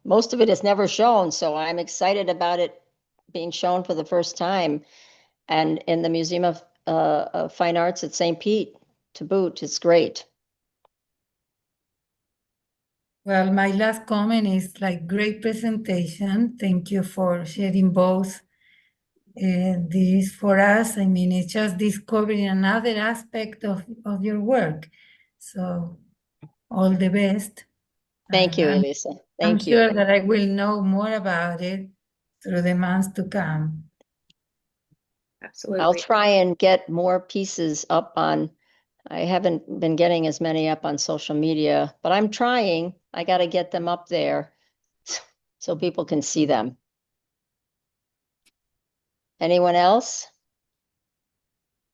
C: Most of it is never shown. So I'm excited about it being shown for the first time. And in the Museum of Fine Arts at St. Pete to boot. It's great.
D: Well, my last comment is like great presentation. Thank you for sharing both this for us. I mean, it's just discovering another aspect of your work. So all the best.
C: Thank
D: And
C: you,
D: I'm
C: Elisa.
D: I'm
C: Thank you.
D: sure that I will know more about it through the months to come.
C: I'll
B: Absolutely.
C: try and get more pieces up on, I haven't been getting as many up on social media, but I'm trying. I got to get them up there. so people can see them. Anyone else?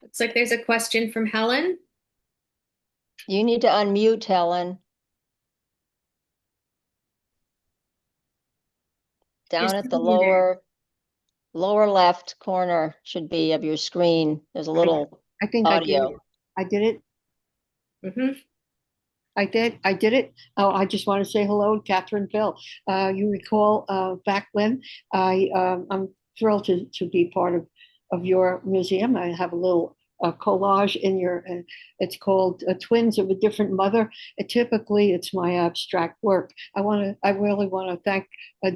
B: Looks like there's a question from Helen.
C: You need to unmute, Helen. Down at the lower left corner should be of your screen. There's a little
E: I think
C: audio.
E: I did it.
B: Mm-hmm.
E: I did it. Oh, I just want to say hello, Katherine Pill. You recall back when I'm thrilled to be part of your museum. I have a little collage in your. It's called Twins of a Different Mother. Typically, it's my abstract work. I really want to thank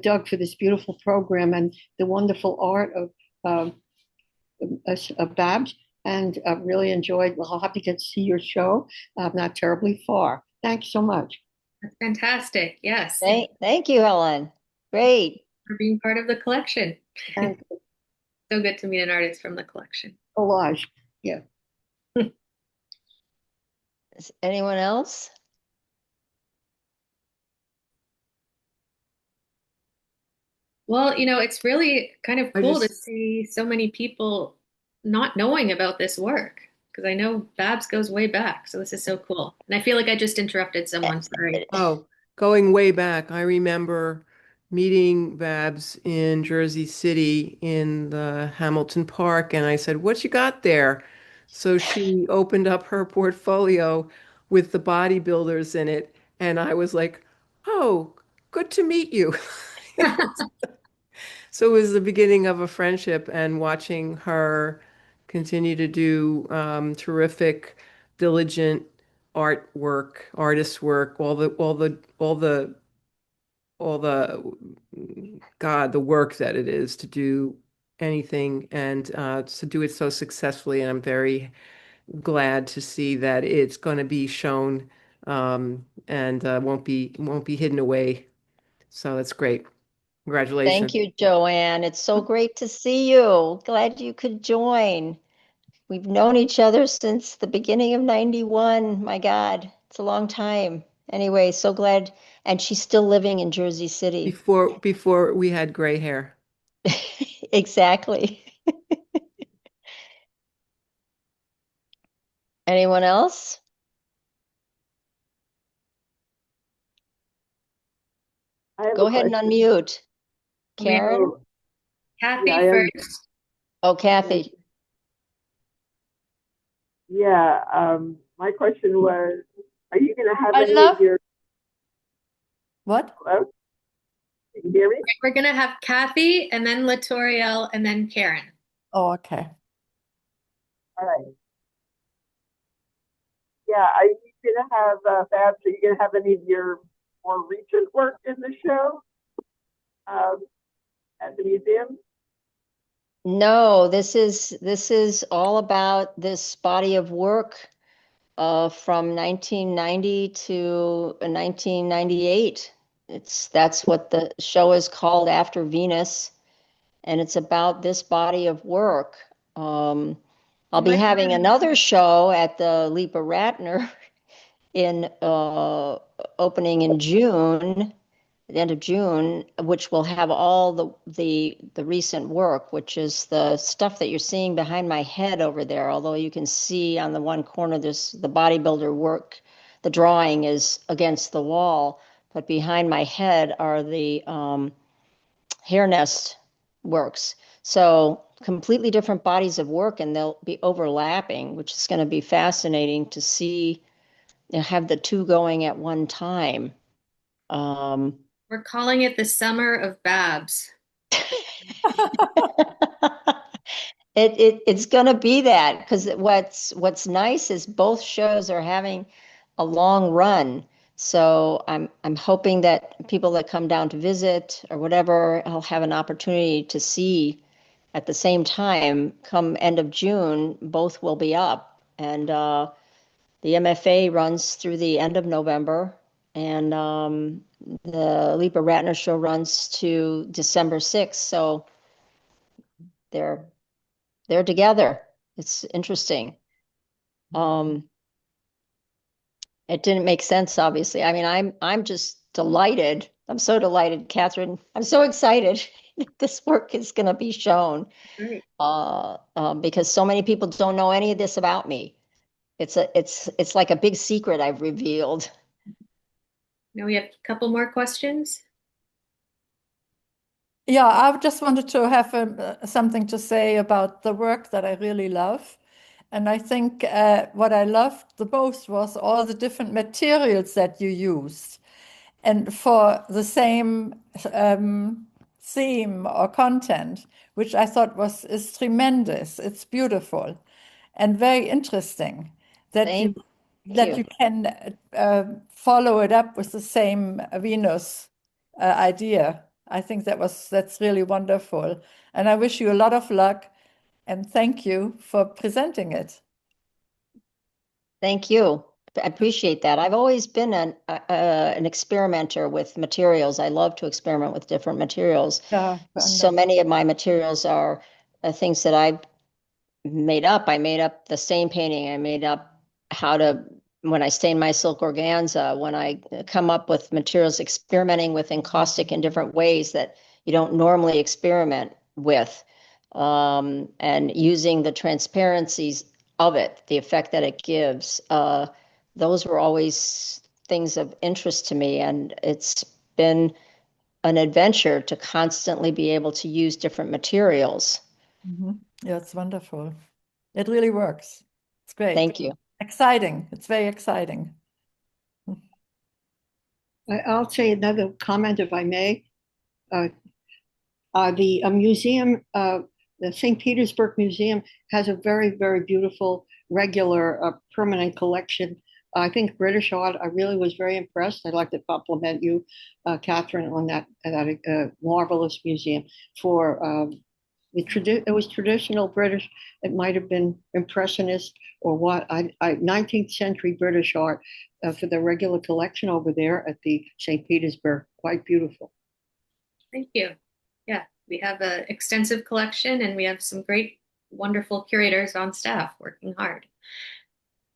E: Doug for this beautiful program and the wonderful art of Babs. And I've really enjoyed. Well, I'll have to get to see your show. Not terribly far. Thanks so much.
B: That's fantastic. Yes.
C: Thank you, Helen. Great.
B: For being part of the collection.
E: And
B: So good to meet an artist from the collection.
E: collage. Yeah.
C: Is anyone else?
B: Well, it's really kind of cool to see so many people not knowing about this work because I know Babs goes way back. So this is so cool. And I feel like I just interrupted someone. Sorry.
F: Oh, going way back, I remember meeting Babs in Jersey City in the Hamilton Park, and I said, "What you got there?" So she opened up her portfolio with the bodybuilders in it, and I was like, "Oh, good to meet you." So it was the beginning of a friendship, and watching her continue to do terrific, diligent artwork, artist work, God, the work that it is to do anything and to do it so successfully. And I'm very glad to see that it's going to be shown and won't be hidden away. So that's great. Congratulations.
C: Thank you, Joanne. It's so great to see you. Glad you could join. We've known each other since the beginning of 91. My God, it's a long time. Anyway, so glad. And she's still living in Jersey City.
F: Before we had gray hair.
C: Exactly. Anyone else? Go ahead and unmute. Karen?
B: Kathy
G: Yeah,
B: first.
C: Oh, Kathy.
G: Yeah, my question was, are you going to have any
A: love-
G: of your,
A: What?
G: hello? Can you hear me?
B: We're going to have Kathy and then Latoriel and then Karen.
A: Oh, okay.
G: All right. Yeah, are you going to have, Babs, are you going to have any of your more recent work in the show at the museum?
C: No, this is all about this body of work from 1990 to 1998. That's what the show is called, After Venus, and it's about this body of work. I'll be having another show at the Leepa Rattner in opening in June, the end of June, which will have all the recent work, which is the stuff that you're seeing behind my head over there. Although you can see on the one corner, there's the bodybuilder work. The drawing is against the wall, but behind my head are the hair nest works. So completely different bodies of work, and they'll be overlapping, which is going to be fascinating to see, have the two going at one time.
B: We're calling it the Summer of Babs.
C: It's going to be that, because what's nice is both shows are having a long run. So I'm hoping that people that come down to visit or whatever, I'll have an opportunity to see at the same time. Come end of June, both will be up, and the MFA runs through the end of November, and the Leepa Rattner show runs to December 6th. So they're together. It's interesting. It didn't make sense, obviously. I mean, I'm just delighted. I'm so delighted, Catherine. I'm so excited this work is going to be shown
B: Great.
C: because so many people don't know any of this about me. It's like a big secret I've revealed.
B: Now we have a couple more questions.
H: Yeah, I just wanted to have something to say about the work that I really love. And I think what I loved the most was all the different materials that you used. And for the same theme or content, which I thought is tremendous. It's beautiful and very interesting that
C: Thank
H: you can follow it up with the same Venus idea. I think that's really wonderful. And I wish you a lot of luck and thank you for presenting it.
C: Thank you. I appreciate that. I've always been an experimenter with materials. I love to experiment with different materials.
H: Yeah,
C: so many of my materials are things that I've made up. I made up the stain painting. I made up when I stain my silk organza, when I come up with materials, experimenting with encaustic in different ways that you don't normally experiment with, and using the transparencies of it, the effect that it gives. Those were always things of interest to me, and it's been an adventure to constantly be able to use different materials.
H: Mm-hmm. Yeah, it's wonderful. It really works. It's great.
C: Thank you.
H: Exciting. It's very exciting.
E: I'll say another comment, if I may. The museum, the St. Petersburg Museum, has a very, very beautiful, regular, permanent collection. I think British art, I really was very impressed. I'd like to compliment you, Catherine, on that marvelous museum for it was traditional British. It might have been Impressionist or what. 19th century British art for the regular collection over there at the St. Petersburg. Quite beautiful.
B: Thank you. Yeah, we have an extensive collection and we have some great, wonderful curators on staff working hard.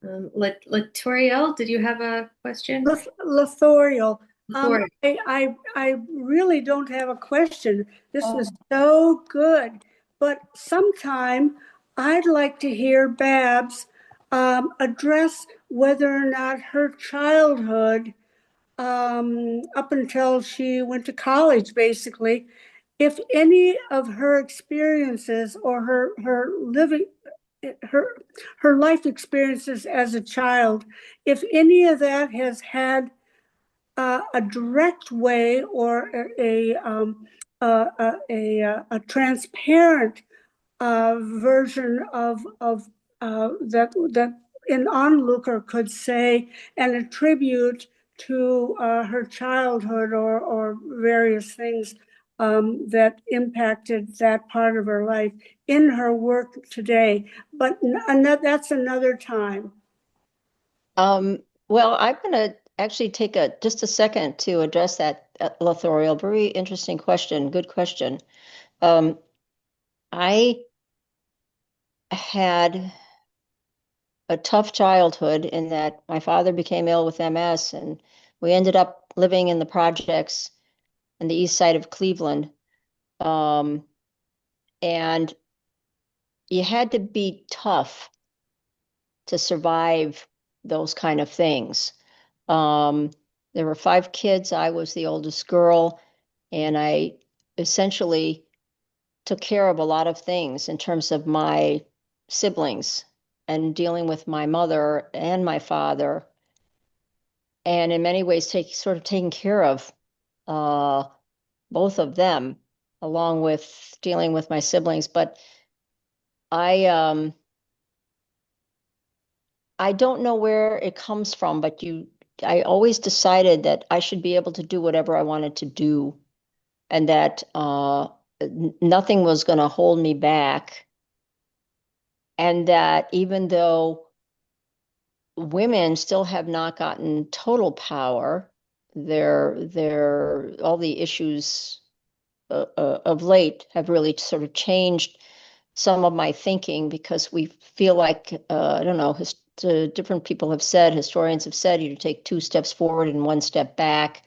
B: Latoriel, did you have a question?
I: Lothoriel. I really don't have a question. This was so good, but sometime I'd like to hear Babs address whether or not her childhood, up until she went to college, basically, if any of her experiences or her living, her life experiences as a child, if any of that has had a direct way or a transparent version of that an onlooker could say and attribute to her childhood or various things that impacted that part of her life in her work today. But that's another time.
C: Well, I'm going to actually take just a second to address that, Lothoriel. Very interesting question. Good question. I had a tough childhood in that my father became ill with MS, and we ended up living in the projects in the east side of Cleveland. And you had to be tough to survive those kind of things. There were 5 kids. I was the oldest girl, and I essentially took care of a lot of things in terms of my siblings and dealing with my mother and my father, and in many ways taking care of both of them, along with dealing with my siblings. But I don't know where it comes from, but I always decided that I should be able to do whatever I wanted to do, and that nothing was going to hold me back. And that even though women still have not gotten total power, all the issues of late have really sort of changed some of my thinking, because we feel like, I don't know, different people have said, historians have said, you take 2 steps forward and 1 step back.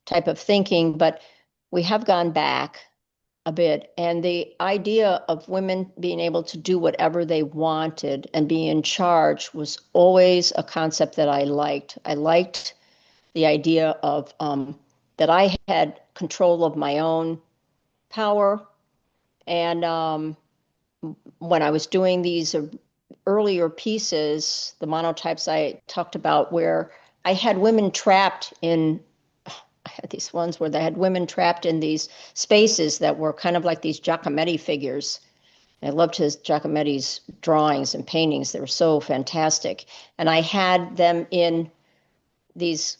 C: type of thinking, but we have gone back a bit. And the idea of women being able to do whatever they wanted and be in charge was always a concept that I liked. I liked the idea of that I had control of my own power. And when I was doing these earlier pieces, the monotypes I talked about, where I had women trapped in, I had these ones where they had women trapped in these spaces that were kind of like these Giacometti figures. I loved his Giacometti's drawings and paintings. They were so fantastic. And I had them in these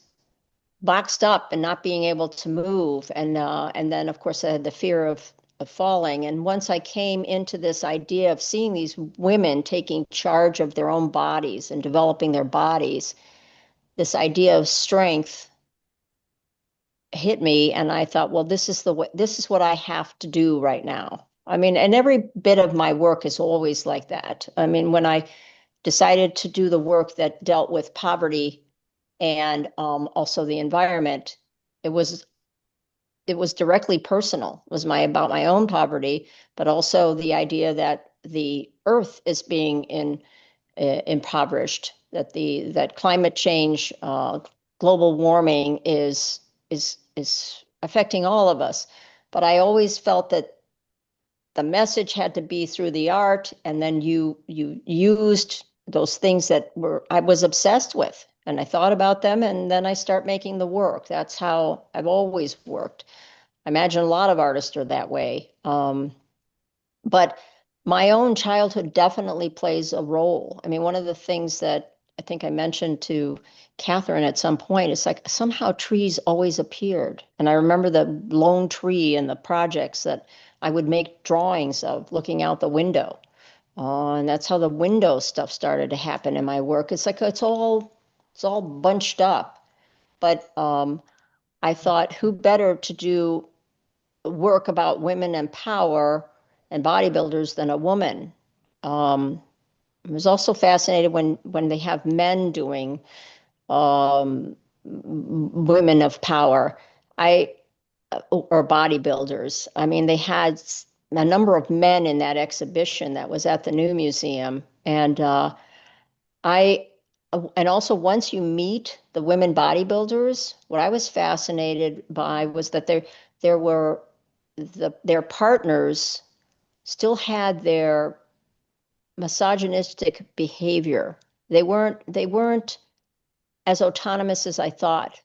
C: boxed up and not being able to move. And then, of course, I had the fear of falling. And once I came into this idea of seeing these women taking charge of their own bodies and developing their bodies, this idea of strength hit me, and I thought, well, this is what I have to do right now. I mean, and every bit of my work is always like that. I mean, when I decided to do the work that dealt with poverty and also the environment, it was directly personal. It was about my own poverty, but also the idea that the earth is being impoverished, that climate change, global warming is affecting all of us. But I always felt that the message had to be through the art, and then you used those things that I was obsessed with, and I thought about them, and then I start making the work. That's how I've always worked. I imagine a lot of artists are that way. But my own childhood definitely plays a role. I mean, one of the things that I think I mentioned to Katherine at some point, it's like somehow trees always appeared. And I remember the lone tree and the projects that I would make drawings of looking out the window. And that's how the window stuff started to happen in my work. It's like it's all bunched up. But I thought, who better to do work about women and power and bodybuilders than a woman? I was also fascinated when they have men doing women of power, or bodybuilders. I mean, they had a number of men in that exhibition that was at the New Museum, and and also once you meet the women bodybuilders, what I was fascinated by was that there were their partners still had their misogynistic behavior. They weren't as autonomous as I thought.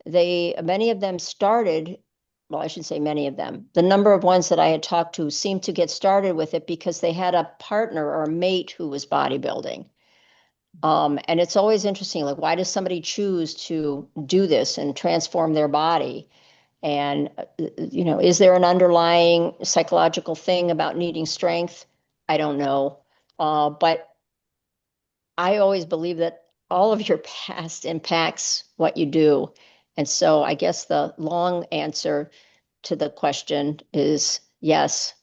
C: Many of them started, well, I should say many of them. The number of ones that I had talked to seemed to get started with it because they had a partner or a mate who was bodybuilding. And it's always interesting, like, why does somebody choose to do this and transform their body? And, is there an underlying psychological thing about needing strength? I don't know. But I always believe that all of your past impacts what you do. And so I guess the long answer to the question is yes.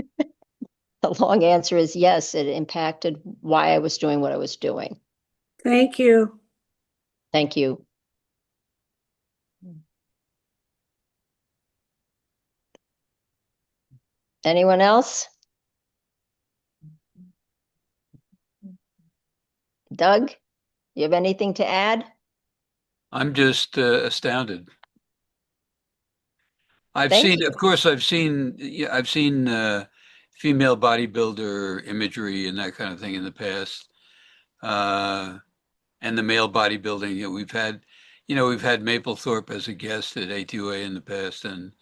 C: The long answer is yes, it impacted why I was doing what I was doing.
I: Thank you.
C: Thank you. Anyone else? Doug, you have anything to add?
J: I'm just astounded. I've
C: Thank
J: seen,
C: you.
J: of course, I've seen female bodybuilder imagery and that kind of thing in the past, and the male bodybuilding that we've had. We've had Mapplethorpe as a guest at ATOA in the past, and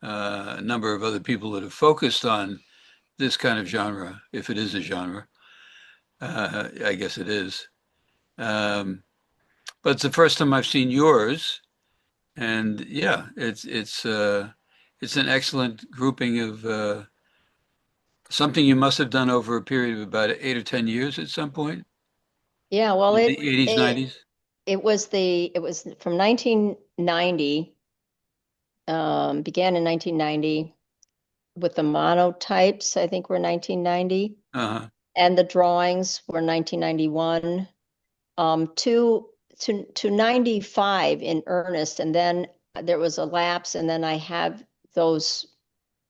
J: a number of other people that have focused on this kind of genre, if it is a genre. I guess it is. But it's the first time I've seen yours. And yeah, it's an excellent grouping of something you must have done over a period of about 8 or 10 years at some point
C: Yeah, well,
J: in the 80s, 90s.
C: It was from 1990, began in 1990 with the monotypes, I think were 1990.
J: Uh-huh.
C: And the drawings were 1991, to 95 in earnest. And then there was a lapse, and then I have those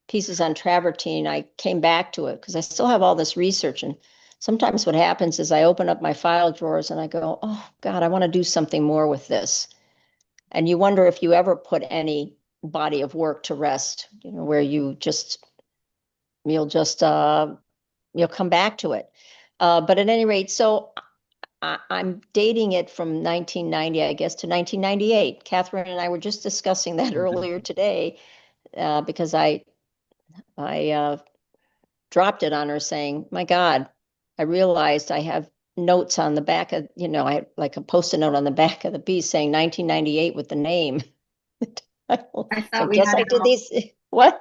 C: pieces on travertine. I came back to it because I still have all this research. And sometimes what happens is I open up my file drawers and I go, oh God, I want to do something more with this. And you wonder if you ever put any body of work to rest, where you'll come back to it. But at any rate, so I'm dating it from 1990, I guess, to 1998. Katherine and I were just discussing that earlier today because I dropped it on her saying, my God, I realized I have notes on the back of, I had like a Post-it note on the back of the piece saying 1998 with the name.
B: I
C: So I
B: thought we
C: guess
B: had
C: I
B: it
C: did
B: all.
C: these. What?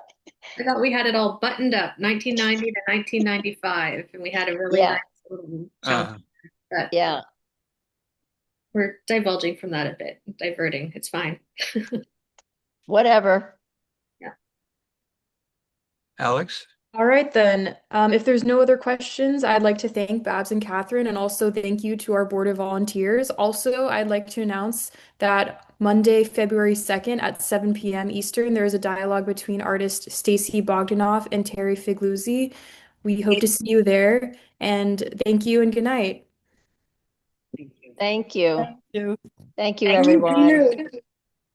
B: I thought we had it all buttoned up, 1990 to 1995, and we had a really
C: Yeah.
B: nice little chunk. But
C: Yeah.
B: we're divulging from that a bit, diverting. It's fine.
C: Whatever.
B: Yeah.
J: Alex?
A: All right, then. If there's no other questions, I'd like to thank Babs and Katherine, and also thank you to our Board of Volunteers. Also, I'd like to announce that Monday, February 2nd at 7 p.m. Eastern, there is a dialogue between artist Stacy Bogdanoff and Terry Figluzzi. We hope to see you there, and thank you and good night.
C: Thank you.
H: Thank you.
C: Thank you,
I: Thank
C: everyone.
I: you.